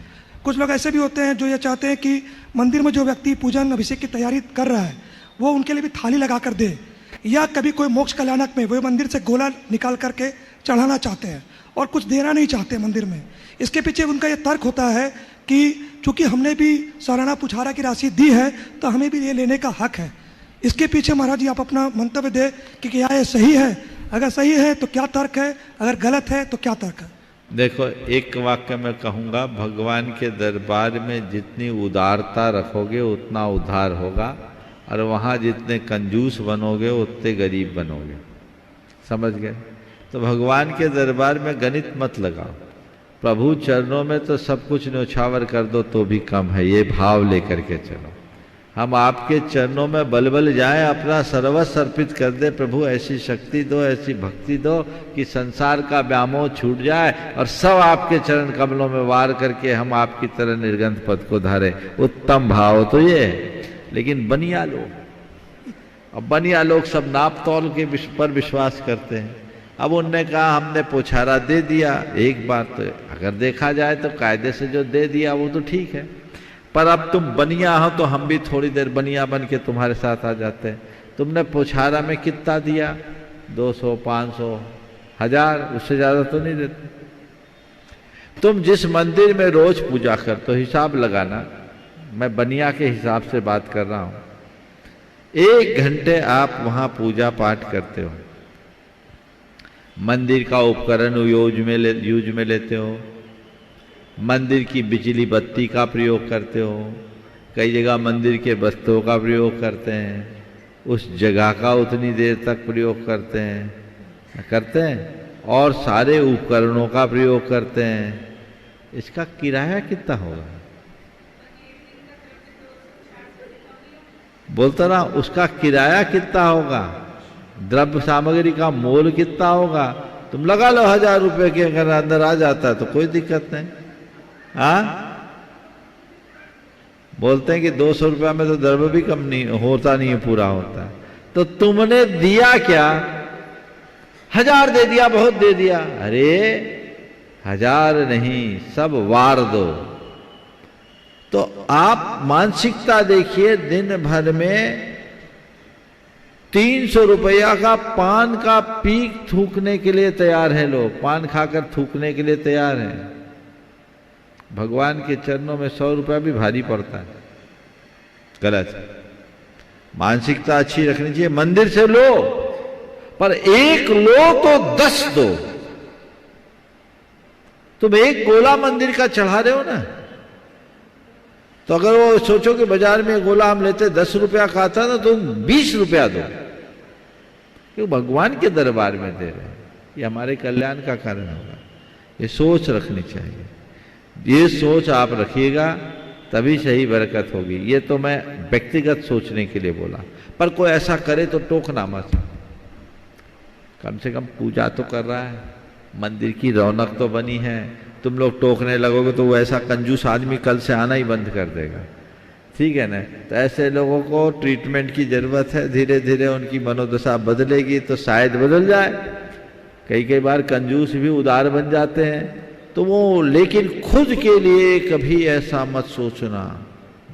कुछ लोग ऐसे भी होते हैं जो ये चाहते हैं कि मंदिर में जो व्यक्ति पूजन अभिषेक की तैयारी कर रहा है वो उनके लिए भी थाली लगा कर दे, या कभी कोई मोक्ष कल्याणक में वो मंदिर से गोला निकाल करके चढ़ाना चाहते हैं और कुछ देना नहीं चाहते मंदिर में। इसके पीछे उनका ये तर्क होता है कि चूंकि हमने भी सालाना पुछारा की राशि दी है तो हमें भी ये लेने का हक है। इसके पीछे महाराज जी आप अपना मंतव्य दें कि क्या ये सही है, अगर सही है तो क्या तर्क है, अगर गलत है तो क्या तर्क है। देखो, एक वाक्य में कहूँगा, भगवान के दरबार में जितनी उदारता रखोगे उतना उद्धार होगा, और वहाँ जितने कंजूस बनोगे उतने गरीब बनोगे। समझ गए? तो भगवान के दरबार में गणित मत लगाओ, प्रभु चरणों में तो सब कुछ न्यौछावर कर दो तो भी कम है, ये भाव लेकर के चलो। हम आपके चरणों में बल जाएं, अपना सर्वस्व अर्पित कर दे, प्रभु ऐसी शक्ति दो, ऐसी भक्ति दो कि संसार का व्यामोह छूट जाए और सब आपके चरण कमलों में वार करके हम आपकी तरह निर्गंध पद को धारे। उत्तम भाव तो ये है। लेकिन बनिया लोग, अब बनिया लोग सब नाप तौल के पर विश्वास करते हैं। अब उनने कहा हमने पुछारा दे दिया, एक बार तो अगर देखा जाए तो कायदे से जो दे दिया वो तो ठीक है, पर अब तुम बनिया हो तो हम भी थोड़ी देर बनिया बन के तुम्हारे साथ आ जाते हैं। तुमने पुछारा में कितना दिया? 200, 500, 1000, उससे ज्यादा तो नहीं देते। तुम जिस मंदिर में रोज पूजा करते हो, हिसाब लगाना, मैं बनिया के हिसाब से बात कर रहा हूं। 1 घंटे आप वहां पूजा पाठ करते हो, मंदिर का उपकरण यूज में लेते हो, मंदिर की बिजली बत्ती का प्रयोग करते हो, कई जगह मंदिर के वस्त्रों का प्रयोग करते हैं, उस जगह का उतनी देर तक प्रयोग करते हैं और सारे उपकरणों का प्रयोग करते हैं। इसका किराया कितना होगा? बोलता रहा, उसका किराया कितना होगा? द्रव्य सामग्री का मोल कितना होगा? तुम लगा लो 1000 रुपए के, अगर अंदर आ जाता है तो कोई दिक्कत नहीं। बोलते हैं कि 200 रुपया में तो द्रव्य भी कम नहीं होता, नहीं पूरा होता। तो तुमने दिया क्या? 1000 दे दिया, बहुत दे दिया। अरे 1000 नहीं, सब वार दो। तो आप मानसिकता देखिए, दिन भर में 300 रुपया का पान का पीक थूकने के लिए तैयार है लोग, पान खाकर थूकने के लिए तैयार हैं। भगवान के चरणों में 100 रुपया भी भारी पड़ता है, गलत। मानसिकता अच्छी रखनी चाहिए। मंदिर से लो, पर 1 लो तो 10 दो। तुम 1 गोला मंदिर का चढ़ा रहे हो ना, तो अगर वो सोचो कि बाजार में गोला हम लेते 10 रुपया का आता ना, तो 20 रुपया दो, क्यों? भगवान के दरबार में दे रहे हैं, ये हमारे कल्याण का कारण होगा। ये सोच रखनी चाहिए, ये सोच आप रखिएगा तभी सही बरकत होगी। ये तो मैं व्यक्तिगत सोचने के लिए बोला, पर कोई ऐसा करे तो टोकना मत। कम से कम पूजा तो कर रहा है, मंदिर की रौनक तो बनी है। तुम लोग टोकने लगोगे तो वो ऐसा कंजूस आदमी कल से आना ही बंद कर देगा, ठीक है ना? तो ऐसे लोगों को ट्रीटमेंट की जरूरत है। धीरे धीरे उनकी मनोदशा बदलेगी तो शायद बदल जाए। कई बार कंजूस भी उदार बन जाते हैं, तो वो, लेकिन खुद के लिए कभी ऐसा मत सोचना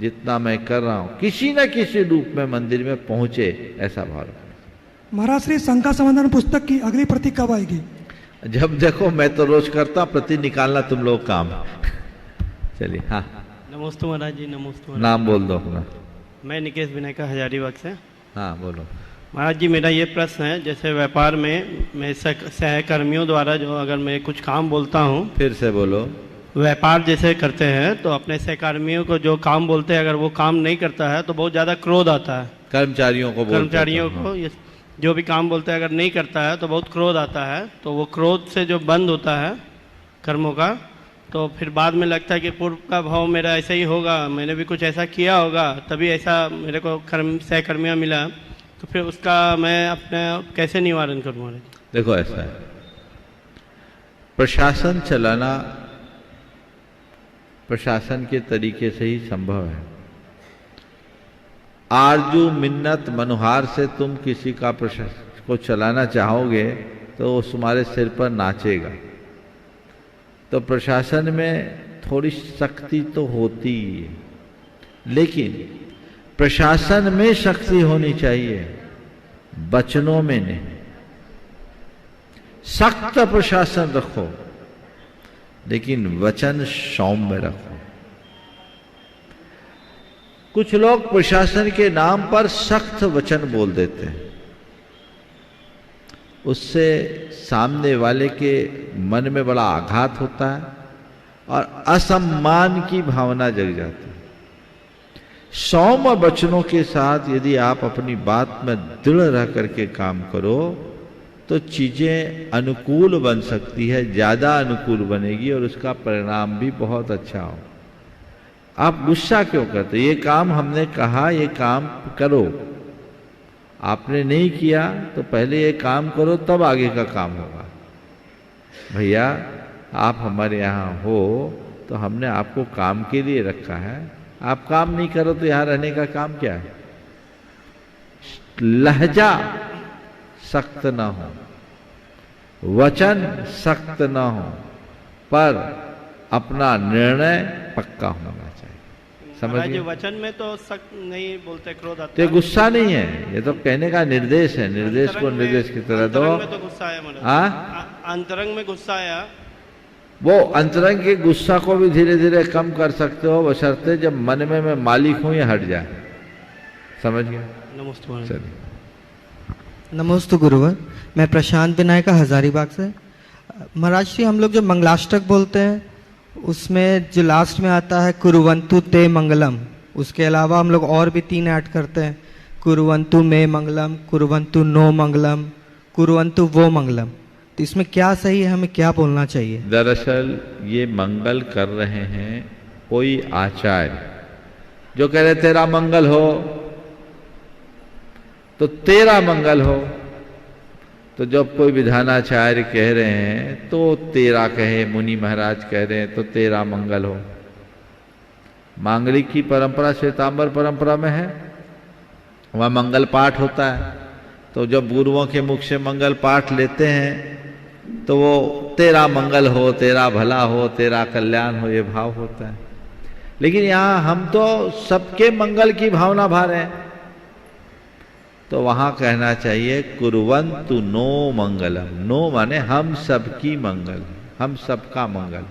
जितना मैं कर रहा हूं किसी न किसी रूप में मंदिर में पहुंचे, ऐसा भाव। महाराज श्री शंका समाधान पुस्तक की अगली प्रति कब आएगी? जब देखो, मैं तो रोज करता, प्रति निकालना तुम लोग काम। चलिए। हाँ, नमस्ते महाराज जी। नमस्ते। नाम बोल दो अपना। मैं निकेश विनायका हजारीबाग से। हाँ बोलो। महाराज जी, मेरा ये प्रश्न है, जैसे व्यापार में मैं सहकर्मियों द्वारा जो अगर मैं कुछ काम बोलता हूँ, फिर से बोलो। व्यापार जैसे करते हैं तो अपने सहकर्मियों को जो काम बोलते हैं, अगर वो काम नहीं करता है तो बहुत ज़्यादा क्रोध आता है। कर्मचारियों को ये जो भी काम बोलते हैं अगर नहीं करता है तो बहुत क्रोध आता है। तो वो क्रोध से जो बंद होता है कर्मों का, तो फिर बाद में लगता है कि पूर्व का भाव मेरा ऐसा ही होगा, मैंने भी कुछ ऐसा किया होगा तभी ऐसा मेरे को सहकर्मियाँ मिला, तो फिर उसका मैं अपने कैसे निवारण करूँ? देखो, ऐसा है, प्रशासन चलाना प्रशासन के तरीके से ही संभव है। आरजू मिन्नत मनुहार से तुम किसी का प्रशासन को चलाना चाहोगे तो वो तुम्हारे सिर पर नाचेगा। तो प्रशासन में थोड़ी शक्ति तो होती ही है, लेकिन प्रशासन में शक्ति होनी चाहिए, वचनों में नहीं। सख्त प्रशासन रखो, लेकिन वचन सौम्य रखो। कुछ लोग प्रशासन के नाम पर सख्त वचन बोल देते हैं, उससे सामने वाले के मन में बड़ा आघात होता है और असम्मान की भावना जग जाती है। सौम्य वचनों के साथ यदि आप अपनी बात में दृढ़ रह करके काम करो तो चीजें अनुकूल बन सकती है, ज्यादा अनुकूल बनेगी और उसका परिणाम भी बहुत अच्छा हो। आप गुस्सा क्यों करते? ये काम हमने कहा, ये काम करो, आपने नहीं किया तो पहले ये काम करो तब आगे का काम होगा। भैया आप हमारे यहाँ हो तो हमने आपको काम के लिए रखा है, आप काम नहीं करो तो यहाँ रहने का काम क्या है? लहजा सख्त ना हो, वचन सख्त ना हो, पर अपना निर्णय पक्का होना चाहिए। समझ गए? वचन में तो सख्त नहीं बोलते, क्रोध आता तो ये गुस्सा नहीं है, ये तो कहने का निर्देश है। निर्देश को निर्देश की तरह दो। अंतरंग में तो गुस्सा आया महाराज, अंतरंग में गुस्सा आया। वो अंतरंग के गुस्सा को भी धीरे धीरे कम कर सकते हो, बशर्ते जब मन में मैं मालिक हूं ये हट जाए। समझ गया? नमस्ते। चलिए। नमस्ते गुरुवर, मैं प्रशांत विनायका हजारीबाग से। महाराज श्री, हम लोग जब मंगलाष्टक बोलते हैं उसमें जो लास्ट में आता है कुरुवंतु ते मंगलम, उसके अलावा हम लोग और भी 3 ऐड करते हैं, कुरुवंतु मे मंगलम, कुरुवंतु नो मंगलम, कुरुवंतु वो मंगलम। तो इसमें क्या सही है, हमें क्या बोलना चाहिए? दरअसल ये मंगल कर रहे हैं कोई आचार्य जो कह रहे तेरा मंगल हो तो तेरा मंगल हो, तो जब कोई विधानाचार्य कह रहे हैं तो तेरा कहे, मुनि महाराज कह रहे हैं तो तेरा मंगल हो। मांगलिक की परंपरा श्वेतांबर परंपरा में है, वह मंगल पाठ होता है। तो जब गुरुओं के मुख से मंगल पाठ लेते हैं तो वो तेरा मंगल हो, तेरा भला हो, तेरा कल्याण हो, ये भाव होता है। लेकिन यहाँ हम तो सबके मंगल की भावना भा रहे हैं, तो वहां कहना चाहिए कुर्वन्तु नो मंगलम। नो माने हम सबकी मंगल, हम सबका मंगल।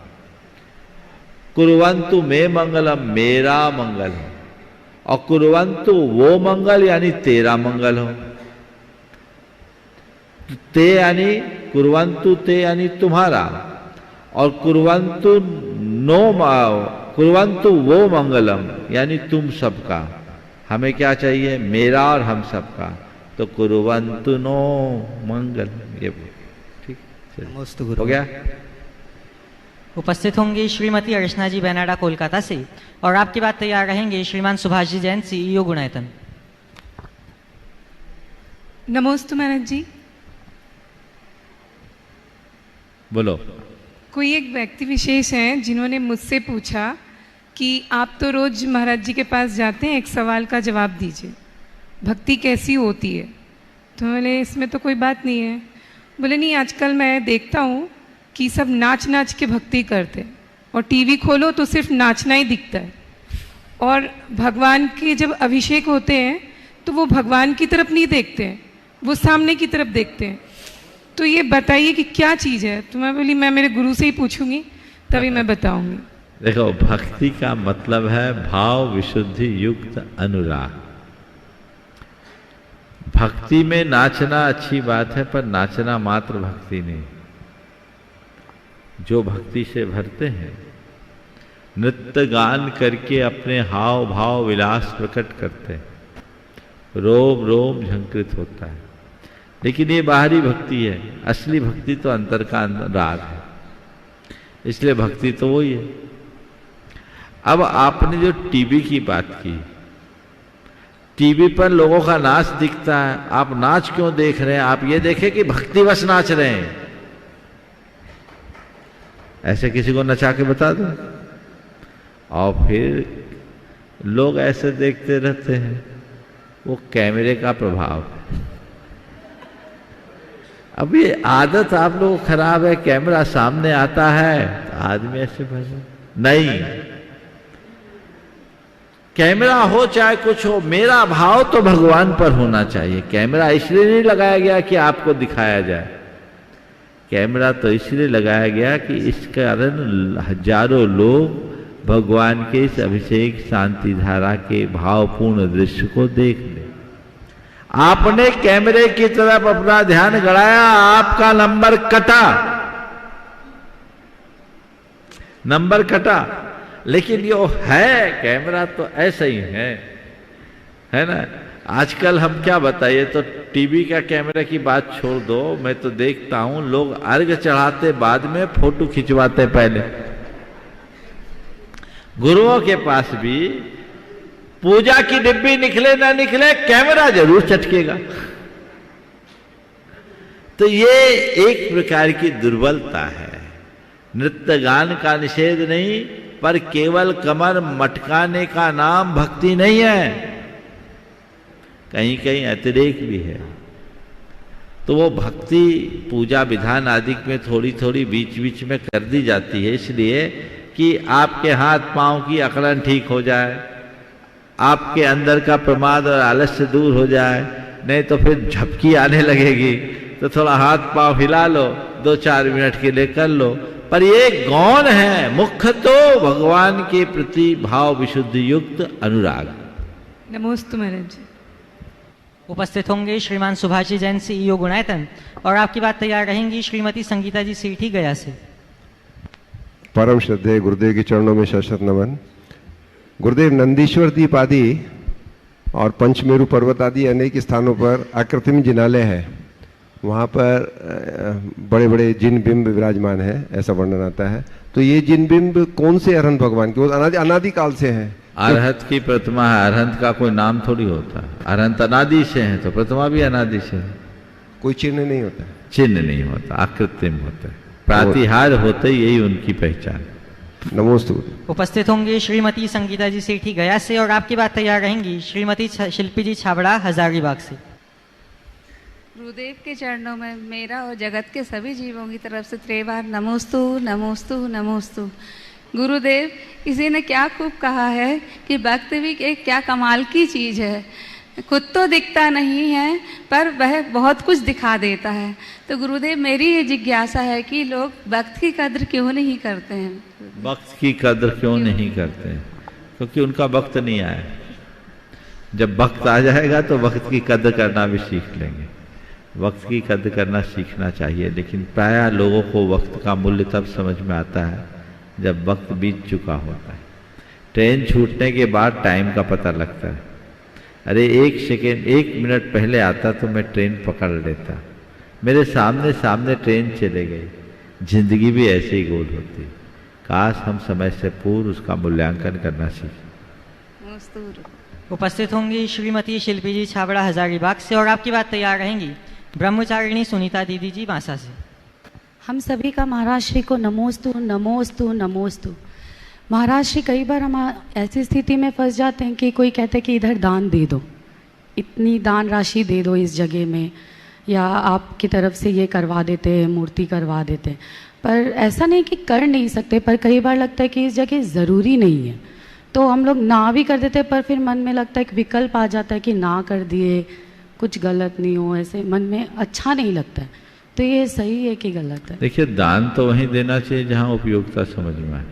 कुर्वन्तु मे मंगलम, मेरा मंगल हो, और कुर्वन्तु वो मंगल यानी तेरा मंगल हो। ते यानी कुर्वन्तु ते यानी तुम्हारा, और कुर्वन्तु नो कुर्वन्तु वो मंगलम यानी तुम सबका। हमें क्या चाहिए? मेरा और हम सबका। तो कुर्वन्तु नो मंगल, ये ठीक हो गया। उपस्थित होंगे श्रीमती अर्चना जी बेनाडा कोलकाता से, और आपकी बात तैयार रहेंगे श्रीमान सुभाष जी जैन, सीईओ गुणायतन। नमोस्तु महाराज जी। बोलो। कोई एक व्यक्ति विशेष हैं जिन्होंने मुझसे पूछा कि आप तो रोज महाराज जी के पास जाते हैं, एक सवाल का जवाब दीजिए, भक्ति कैसी होती है? तो बोले इसमें तो कोई बात नहीं है। बोले नहीं, आजकल मैं देखता हूँ कि सब नाच नाच के भक्ति करते हैं, और टीवी खोलो तो सिर्फ नाचना ही दिखता है, और भगवान के जब अभिषेक होते हैं तो वो भगवान की तरफ नहीं देखते हैं, वो सामने की तरफ देखते हैं। तो ये बताइए कि क्या चीज़ है? तो मैं बोली मैं मेरे गुरु से ही पूछूंगी, तभी मैं बताऊंगी। देखो, भक्ति का मतलब है भाव विशुद्धि युक्त अनुराग। भक्ति में नाचना अच्छी बात है, पर नाचना मात्र भक्ति नहीं। जो भक्ति से भरते हैं, नृत्य गान करके अपने हाव भाव विलास प्रकट करते हैं, रोम रोम झंकृत होता है। लेकिन ये बाहरी भक्ति है, असली भक्ति तो अंतर का राग है, इसलिए भक्ति तो वही है। अब आपने जो टीवी की बात की, टीवी पर लोगों का नाच दिखता है, आप नाच क्यों देख रहे हैं? आप ये देखें कि भक्तिवश नाच रहे हैं। ऐसे किसी को नचा के बता दो, और फिर लोग ऐसे देखते रहते हैं। वो कैमरे का प्रभाव है। अब ये आदत आप लोगों को खराब है, कैमरा सामने आता है तो आदमी ऐसे भरे नहीं। कैमरा हो चाहे कुछ हो, मेरा भाव तो भगवान पर होना चाहिए। कैमरा इसलिए नहीं लगाया गया कि आपको दिखाया जाए, कैमरा तो इसलिए लगाया गया कि इस कारण हजारों लोग भगवान के इस अभिषेक शांति धारा के भावपूर्ण दृश्य को देख ले। आपने कैमरे की तरफ अपना ध्यान गड़ाया, आपका नंबर कटा, लेकिन ये है कैमरा तो ऐसा ही है ना। आजकल हम क्या बताइए, तो टीवी का कैमरा की बात छोड़ दो, मैं तो देखता हूं लोग अर्घ चढ़ाते बाद में फोटो खिंचवाते पहले। गुरुओं के पास भी पूजा की डिब्बी निकले ना निकले, कैमरा जरूर चटकेगा। तो ये एक प्रकार की दुर्बलता है। नृत्य गान का निषेध नहीं, पर केवल कमर मटकाने का नाम भक्ति नहीं है, कहीं कहीं अतिरेक भी है। तो वो भक्ति पूजा विधान आदि में थोड़ी थोड़ी बीच बीच में कर दी जाती है, इसलिए कि आपके हाथ पांव की अकड़न ठीक हो जाए, आपके अंदर का प्रमाद और आलस्य दूर हो जाए। नहीं तो फिर झपकी आने लगेगी, तो थोड़ा हाथ पांव हिला लो, 2-4 मिनट के लिए कर लो। पर ये गौण है, मुख्य तो भगवान के प्रति भाव विशुद्धि युक्त अनुराग। नमोस्तु महाराज जी। उपस्थित होंगे श्रीमान सुभाषी जैन CEO गुणायतन, और आपकी बात तैयार रहेंगी श्रीमती संगीता जी सेठी गया से। परम श्रद्धेय गुरुदेव के चरणों में शत नमन। गुरुदेव, नंदीश्वर द्वीप आदि और पंचमेरु पर्वत आदि अनेक स्थानों पर अकृत्रिम जिनालय है, वहाँ पर बड़े बड़े जिन बिंब विराजमान है, ऐसा वर्णन आता है। तो ये जिन बिंब कौन से अरहंत भगवान के? वो अनादि काल से हैं। अरहत की प्रतिमा है, अरहंत का कोई नाम थोड़ी होता है। अरहंत अनादि से है, तो प्रतिमा भी अनादि से है। कोई चिन्ह नहीं होता? चिन्ह नहीं होता, अकृत्रिम होता है, प्रातिहार होते, यही उनकी पहचान। नमोस्तु। उपस्थित होंगे श्रीमती संगीता जी सेठी गया से, और आपकी बात तैयार रहेंगी श्रीमती शिल्पी जी छाबड़ा हजारीबाग से। गुरुदेव के चरणों में मेरा और जगत के सभी जीवों की तरफ से त्रिबार नमोस्तु नमोस्तु नमोस्तु। गुरुदेव, किसी ने क्या खूब कहा है कि भक्ति भी एक क्या कमाल की चीज़ है, खुद तो दिखता नहीं है पर वह बहुत कुछ दिखा देता है। तो गुरुदेव, मेरी ये जिज्ञासा है कि लोग वक्त की कद्र क्यों नहीं करते हैं? वक्त की कद्र क्यों नहीं करते हैं? क्योंकि उनका वक्त नहीं आया। जब वक्त आ जाएगा तो वक्त की कद्र करना भी सीख लेंगे। वक्त की कद्र करना सीखना चाहिए, लेकिन प्रायः लोगों को वक्त का मूल्य तब समझ में आता है जब वक्त बीत चुका होता है। ट्रेन छूटने के बाद टाइम का पता लगता है। अरे 1 सेकेंड 1 मिनट पहले आता तो मैं ट्रेन पकड़ लेता, मेरे सामने सामने ट्रेन चले गई। जिंदगी भी ऐसे ही गोल होती। काश हम समय से पूर्व उसका मूल्यांकन करना सीखें। उपस्थित होंगी श्रीमती शिल्पी जी छाबड़ा हजारीबाग से, और आपकी बात तैयार रहेंगी ब्रह्मचारिणी सुनीता दीदी जी बांसा से। हम सभी का महाराज श्री को नमोस्तु नमोस्तु नमोस्तु। महाराज श्री, कई बार हम ऐसी स्थिति में फंस जाते हैं कि कोई कहते हैं कि इधर दान दे दो, इतनी दान राशि दे दो इस जगह में, या आपकी तरफ से ये करवा देते हैं, मूर्ति करवा देते हैं। पर ऐसा नहीं कि कर नहीं सकते, पर कई बार लगता है कि इस जगह ज़रूरी नहीं है, तो हम लोग ना भी कर देते हैं। पर फिर मन में लगता है कि विकल्प आ जाता है कि ना कर दिए, कुछ गलत नहीं हो, ऐसे मन में अच्छा नहीं लगता है। तो ये सही है कि गलत है? देखिए, दान तो वहीं देना चाहिए जहाँ उपयोगिता समझ में आए।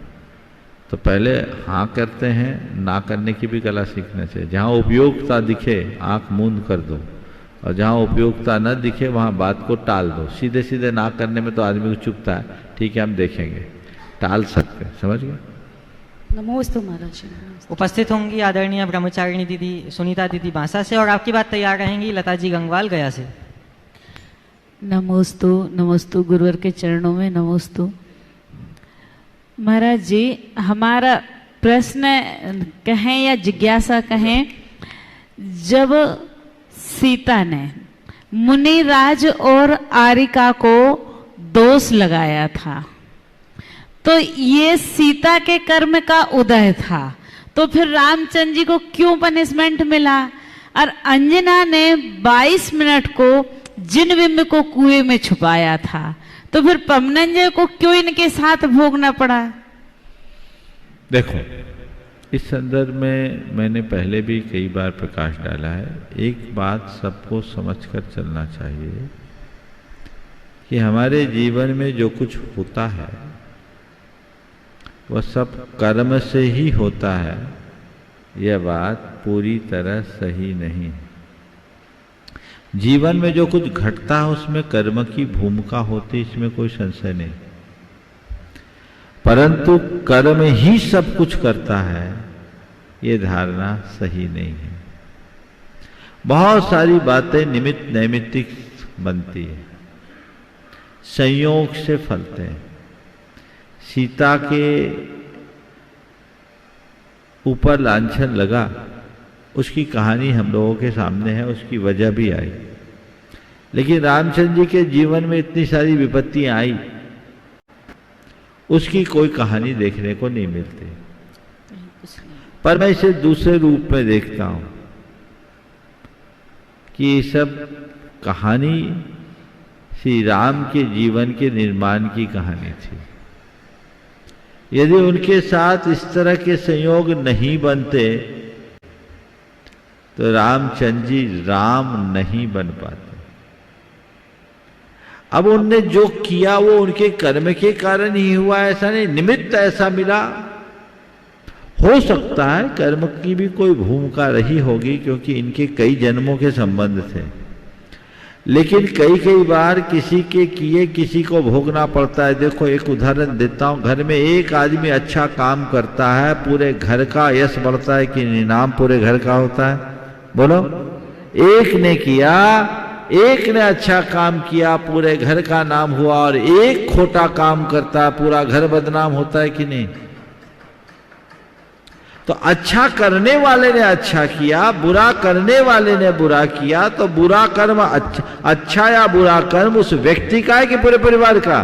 तो पहले हाँ करते हैं, ना करने की भी कला सीखना चाहिए। जहाँ उपयोगिता दिखे आंख मूंद कर दो, और जहाँ उपयोगिता न दिखे वहाँ बात को टाल दो। सीधे सीधे ना करने में तो आदमी को चुभता है, ठीक है हम देखेंगे, टाल सकते हैं। समझ गए? नमोस्तु महाराज। उपस्थित होंगी आदरणीय ब्रह्मचारिणी दीदी सुनीता दीदी बांसा से, और आपकी बात तैयार रहेंगी लता जी गंगवाल गया से। नमोस्तु नमोस्तु। गुरुवर के चरणों में नमोस्तु। महाराज जी, हमारा प्रश्न कहें या जिज्ञासा कहें, जब सीता ने मुनिराज और आरिका को दोष लगाया था, तो ये सीता के कर्म का उदय था, तो फिर रामचंद्र जी को क्यों पनिशमेंट मिला? और अंजना ने 22 मिनट को जिन बिंब को कुएं में छुपाया था, तो फिर पवनंजय को क्यों इनके साथ भोगना पड़ा? देखो, इस संदर्भ में मैंने पहले भी कई बार प्रकाश डाला है। एक बात सबको समझकर चलना चाहिए कि हमारे जीवन में जो कुछ होता है वह सब कर्म से ही होता है, यह बात पूरी तरह सही नहीं है। जीवन में जो कुछ घटता है उसमें कर्म की भूमिका होती, इसमें कोई संशय नहीं, परंतु कर्म ही सब कुछ करता है, ये धारणा सही नहीं है। बहुत सारी बातें निमित्त नैमित्तिक बनती है, संयोग से फलते हैं। सीता के ऊपर लांछन लगा, उसकी कहानी हम लोगों के सामने है, उसकी वजह भी आई। लेकिन रामचंद्र जी के जीवन में इतनी सारी विपत्तियां आई, उसकी कोई कहानी देखने को नहीं मिलती। पर मैं इसे दूसरे रूप में देखता हूं कि ये सब कहानी श्री राम के जीवन के निर्माण की कहानी थी। यदि उनके साथ इस तरह के संयोग नहीं बनते तो रामचंद्र जी राम नहीं बन पाते। अब उनने जो किया वो उनके कर्म के कारण ही हुआ, ऐसा नहीं, निमित्त ऐसा मिला। हो सकता है कर्म की भी कोई भूमिका रही होगी, क्योंकि इनके कई जन्मों के संबंध थे। लेकिन कई बार किसी के किए किसी को भोगना पड़ता है। देखो एक उदाहरण देता हूं, घर में एक आदमी अच्छा काम करता है, पूरे घर का यश बढ़ता है कि नाम पूरे घर का होता है? बोलो, एक ने किया, एक ने अच्छा काम किया, पूरे घर का नाम हुआ, और एक खोटा काम करता है, पूरा घर बदनाम होता है कि नहीं? तो अच्छा करने वाले ने अच्छा किया, बुरा करने वाले ने बुरा किया, तो बुरा कर्म अच्छा या बुरा कर्म उस व्यक्ति का है कि पूरे परिवार का?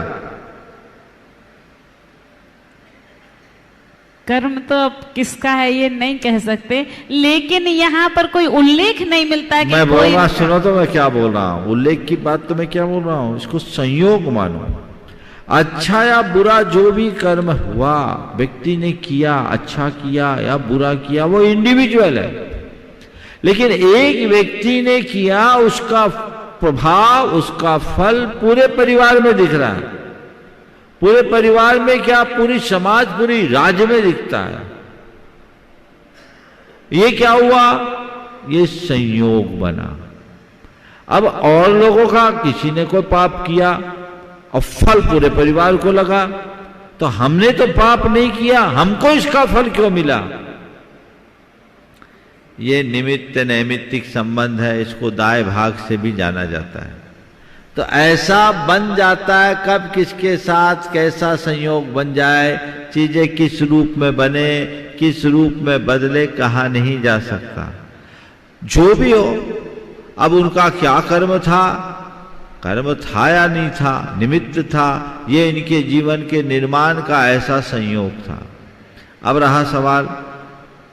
कर्म तो अब किसका है ये नहीं कह सकते, लेकिन यहाँ पर कोई उल्लेख नहीं मिलता है कि मैं बोल रहा, सुनो तो मैं क्या बोल रहा हूं, उल्लेख की बात तो मैं क्या बोल रहा हूं, इसको संयोग मानो। अच्छा या बुरा जो भी कर्म हुआ, व्यक्ति ने किया, अच्छा किया या बुरा किया, वो इंडिविजुअल है। लेकिन एक व्यक्ति ने किया, उसका प्रभाव, उसका फल पूरे परिवार में दिख रहा है। पूरे परिवार में क्या, पूरी समाज, पूरी राज्य में दिखता है। ये क्या हुआ? ये संयोग बना। अब और लोगों का, किसी ने कोई पाप किया और फल पूरे परिवार को लगा, तो हमने तो पाप नहीं किया, हमको इसका फल क्यों मिला? ये निमित्त नैमित्तिक संबंध है, इसको दाएं भाग से भी जाना जाता है। तो ऐसा बन जाता है, कब किसके साथ कैसा संयोग बन जाए, चीजें किस रूप में बने, किस रूप में बदले, कहा नहीं जा सकता। जो भी हो, अब उनका क्या कर्म था, कर्म था या नहीं था, निमित्त था, ये इनके जीवन के निर्माण का ऐसा संयोग था। अब रहा सवाल,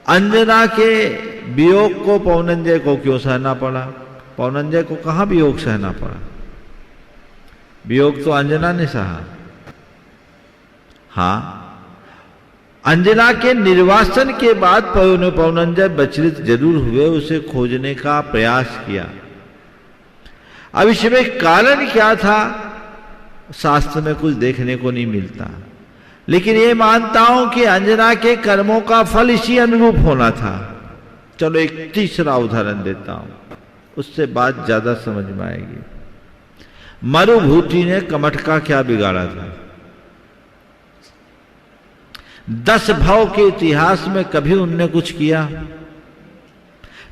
अंजना के वियोग को पौनंजय को क्यों सहना पड़ा? पौनंजय को कहां वियोग सहना पड़ा? वियोग तो अंजना ने सहा। हां, अंजना के निर्वासन के बाद पौनंजय विचलित जरूर हुए, उसे खोजने का प्रयास किया। अब इसमें कारण क्या था, शास्त्र में कुछ देखने को नहीं मिलता, लेकिन ये मानता हूं कि अंजना के कर्मों का फल इसी अनुरूप होना था। चलो एक तीसरा उदाहरण देता हूं, उससे बात ज्यादा समझ में आएगी। मरुभूति ने कमठ का क्या बिगाड़ा था? 10 भव के इतिहास में कभी उनने कुछ किया?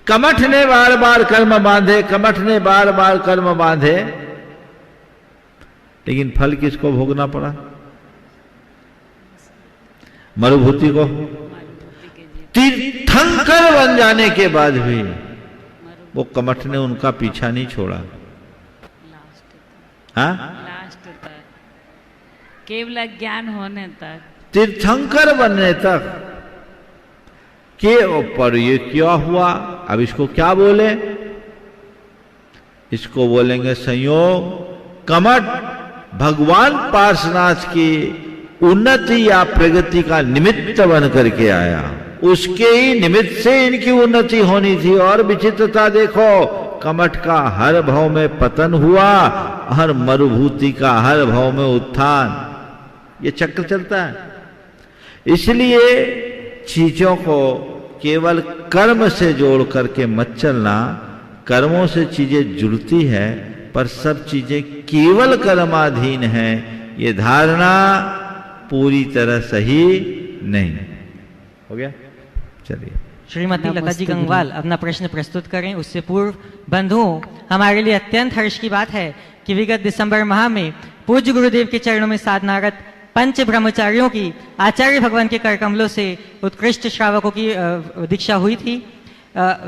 कमठ ने बार बार कर्म बांधे, कमठ ने बार बार कर्म बांधे, लेकिन फल किसको भोगना पड़ा? मरुभूति को। तीर्थंकर बन जाने के बाद भी वो कमठ ने उनका पीछा नहीं छोड़ा। हाँ, लास्ट तक, केवल ज्ञान होने तक, तीर्थंकर बनने तक के ऊपर ये क्या हुआ? अब इसको क्या बोले? इसको बोलेंगे संयोग। कमठ भगवान पार्श्वनाथ की उन्नति या प्रगति का निमित्त बन करके आया, उसके ही निमित्त से इनकी उन्नति होनी थी। और विचित्रता देखो, कमठ का हर भाव में पतन हुआ, हर मरुभूति का हर भाव में उत्थान। ये चक्र चलता है। इसलिए चीजों को केवल कर्म से जोड़ करके मत चलना। कर्मों से चीजें जुड़ती है, पर सब चीजें केवल कर्माधीन हैं, ये धारणा पूरी तरह सही नहीं। हो गया? चलिए। श्रीमती लता जी गंगवाल अपना प्रश्न प्रस्तुत करें। उससे पूर्व बंधुओं, हमारे लिए अत्यंत हर्ष की बात है कि विगत दिसंबर माह में पूज्य गुरुदेव के चरणों में साधनारत पंच ब्रह्मचारियों की आचार्य भगवान के कर कमलों से उत्कृष्ट श्रावकों की दीक्षा हुई थी।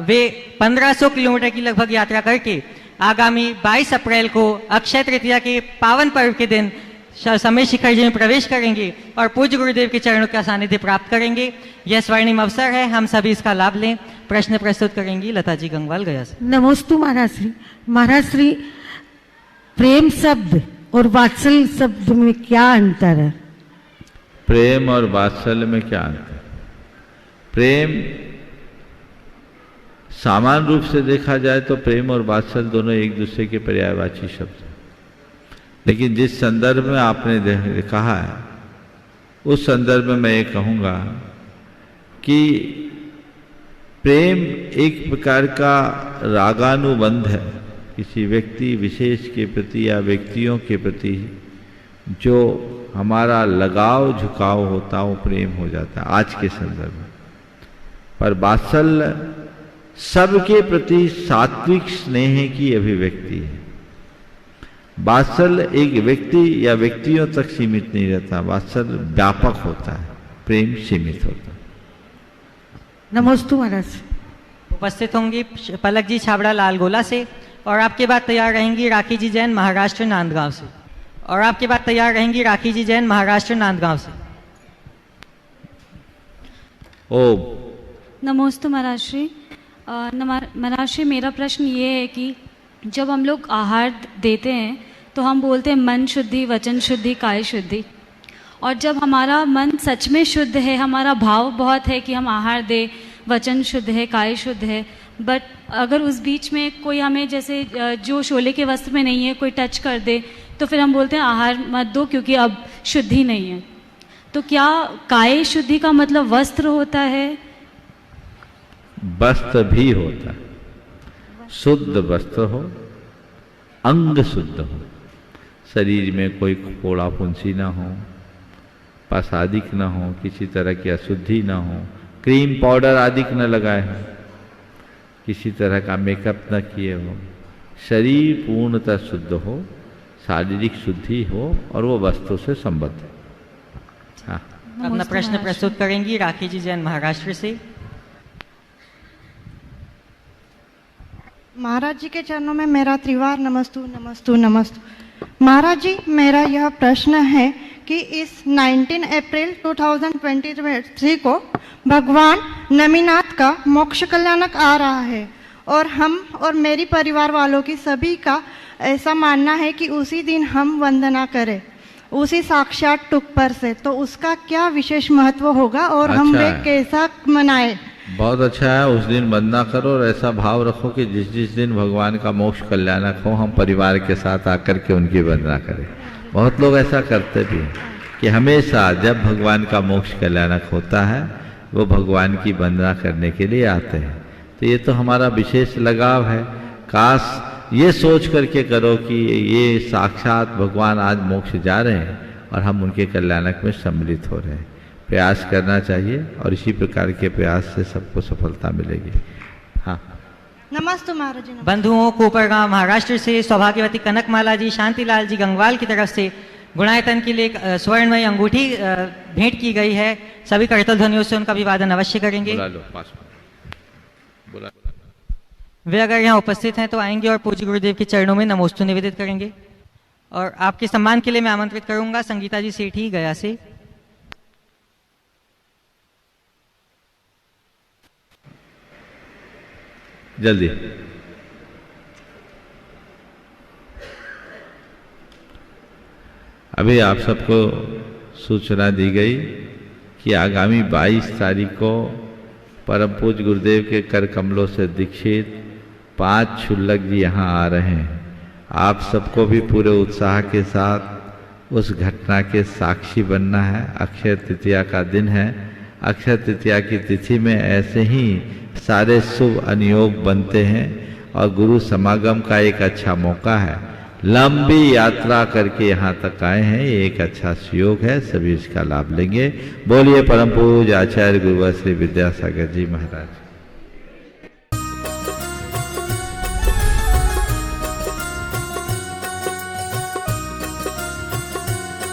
वे 1500 किलोमीटर की लगभग यात्रा करके आगामी 22 अप्रैल को अक्षय तृतीया के पावन पर्व के दिन समय शिखर जी में प्रवेश करेंगे और पूज्य गुरुदेव के चरणों का सानिध्य प्राप्त करेंगे। यह स्वर्णिम अवसर है, हम सभी इसका लाभ लें। प्रश्न प्रस्तुत करेंगी लता जी गंगवाल गया से। नमोस्तु महाराज श्री। महाराज श्री, प्रेम शब्द और वात्सल्य शब्द में क्या अंतर है? प्रेम और वात्सल्य में क्या अंतर है? प्रेम सामान्य रूप से देखा जाए तो प्रेम और वात्सल्य दोनों एक दूसरे के पर्यायवाची शब्द हैं, लेकिन जिस संदर्भ में आपने कहा है उस संदर्भ में मैं ये कहूँगा कि प्रेम एक प्रकार का रागानुबंध है, किसी व्यक्ति विशेष के प्रति या व्यक्तियों के प्रति जो हमारा लगाव झुकाव होता वो प्रेम हो जाता है आज के संदर्भ में। पर वात्सल्य सबके प्रति सात्विक स्नेह की अभिव्यक्ति है। वात्सल्य एक व्यक्ति या व्यक्तियों तक सीमित नहीं रहता, वात्सल्य व्यापक होता है, प्रेम सीमित होता है। नमोस्तु महाराज। उपस्थित होंगी पलक जी छाबड़ा लालगोला से, और आपके बाद तैयार रहेंगी राखी जी जैन महाराष्ट्र नांदगांव से, और आपके बाद तैयार रहेंगी राखी जी जैन महाराष्ट्र नांदगांव से। ओम नमोस्तु महाराज श्री। महाराज श्री, मेरा प्रश्न ये है कि जब हम लोग आहार देते हैं तो हम बोलते हैं मन शुद्धि, वचन शुद्धि, काय शुद्धि, और जब हमारा मन सच में शुद्ध है, हमारा भाव बहुत है कि हम आहार दें, वचन शुद्ध है, काय शुद्ध है, बट अगर उस बीच में कोई हमें जैसे जो शोले के वस्त्र में नहीं है कोई टच कर दे तो फिर हम बोलते हैं आहार मत दो क्योंकि अब शुद्धि नहीं है। तो क्या काय शुद्धि का मतलब वस्त्र होता है? वस्त्र भी होता है, शुद्ध वस्त्र हो, अंग शुद्ध हो, शरीर में कोई फोड़ा फुंसी ना हो, पासादिक ना हो, किसी तरह की अशुद्धि ना हो, क्रीम पाउडर आदि न लगाए हो, किसी तरह का मेकअप न किए हो, शरीर पूर्णतः शुद्ध हो, शारीरिक शुद्धि हो और वो वस्तु से संबद्ध है। हाँ। अपना प्रश्न प्रस्तुत करेंगी राखी जी जैन महाराष्ट्र से। महाराज जी के चरणों में मेरा त्रिवार नमस्तु नमस्तु नमस्तु। महाराज जी, मेरा यह प्रश्न है कि इस 19 अप्रैल 2023 को भगवान नमीनाथ का मोक्ष कल्याणक आ रहा है और हम और मेरी परिवार वालों की सभी का ऐसा मानना है कि उसी दिन हम वंदना करें, उसी साक्षात टुक पर से, तो उसका क्या विशेष महत्व होगा और हम वे कैसा मनाएं? बहुत अच्छा है, उस दिन वंदना करो और ऐसा भाव रखो कि जिस जिस दिन भगवान का मोक्ष कल्याणक हो हम परिवार के साथ आकर के उनकी वंदना करें। बहुत लोग ऐसा करते भी हैं कि हमेशा जब भगवान का मोक्ष कल्याणक होता है वो भगवान की वंदना करने के लिए आते हैं। तो ये तो हमारा विशेष लगाव है। काश ये सोच करके करो कि ये साक्षात भगवान आज मोक्ष जा रहे हैं और हम उनके कल्याणक में सम्मिलित हो रहे हैं। प्रयास करना चाहिए और इसी प्रकार के प्रयास से सबको सफलता मिलेगी। हाँ। नमस्ते महाराज जी। बंधुओं, कोपरगांव महाराष्ट्र से सौभाग्यवती कनकमाला जी शांतिलाल जी गंगवाल की तरफ से गुणायतन के लिए एक स्वर्णमयी अंगूठी भेंट की गई है। सभी करतल ध्वनियों से उनका अभिवादन अवश्य करेंगे। वे अगर यहाँ उपस्थित हैं तो आएंगे और पूज्य गुरुदेव के चरणों में नमोस्तु निवेदित करेंगे। और आपके सम्मान के लिए मैं आमंत्रित करूंगा संगीता जी सेठी गया से। जल्दी। अभी आप सबको सूचना दी गई कि आगामी 22 तारीख को परम पूज्य गुरुदेव के कर कमलों से दीक्षित 5 क्षुल्लक जी यहाँ आ रहे हैं। आप सबको भी पूरे उत्साह के साथ उस घटना के साक्षी बनना है। अक्षय तृतीया का दिन है। अक्षय तृतीया की तिथि में ऐसे ही सारे शुभ अनुयोग बनते हैं और गुरु समागम का एक अच्छा मौका है। लंबी यात्रा करके यहाँ तक आए हैं, ये एक अच्छा सुयोग है, सभी इसका लाभ लेंगे। बोलिए परम पूज्य आचार्य गुरुवर श्री विद्यासागर जी महाराज।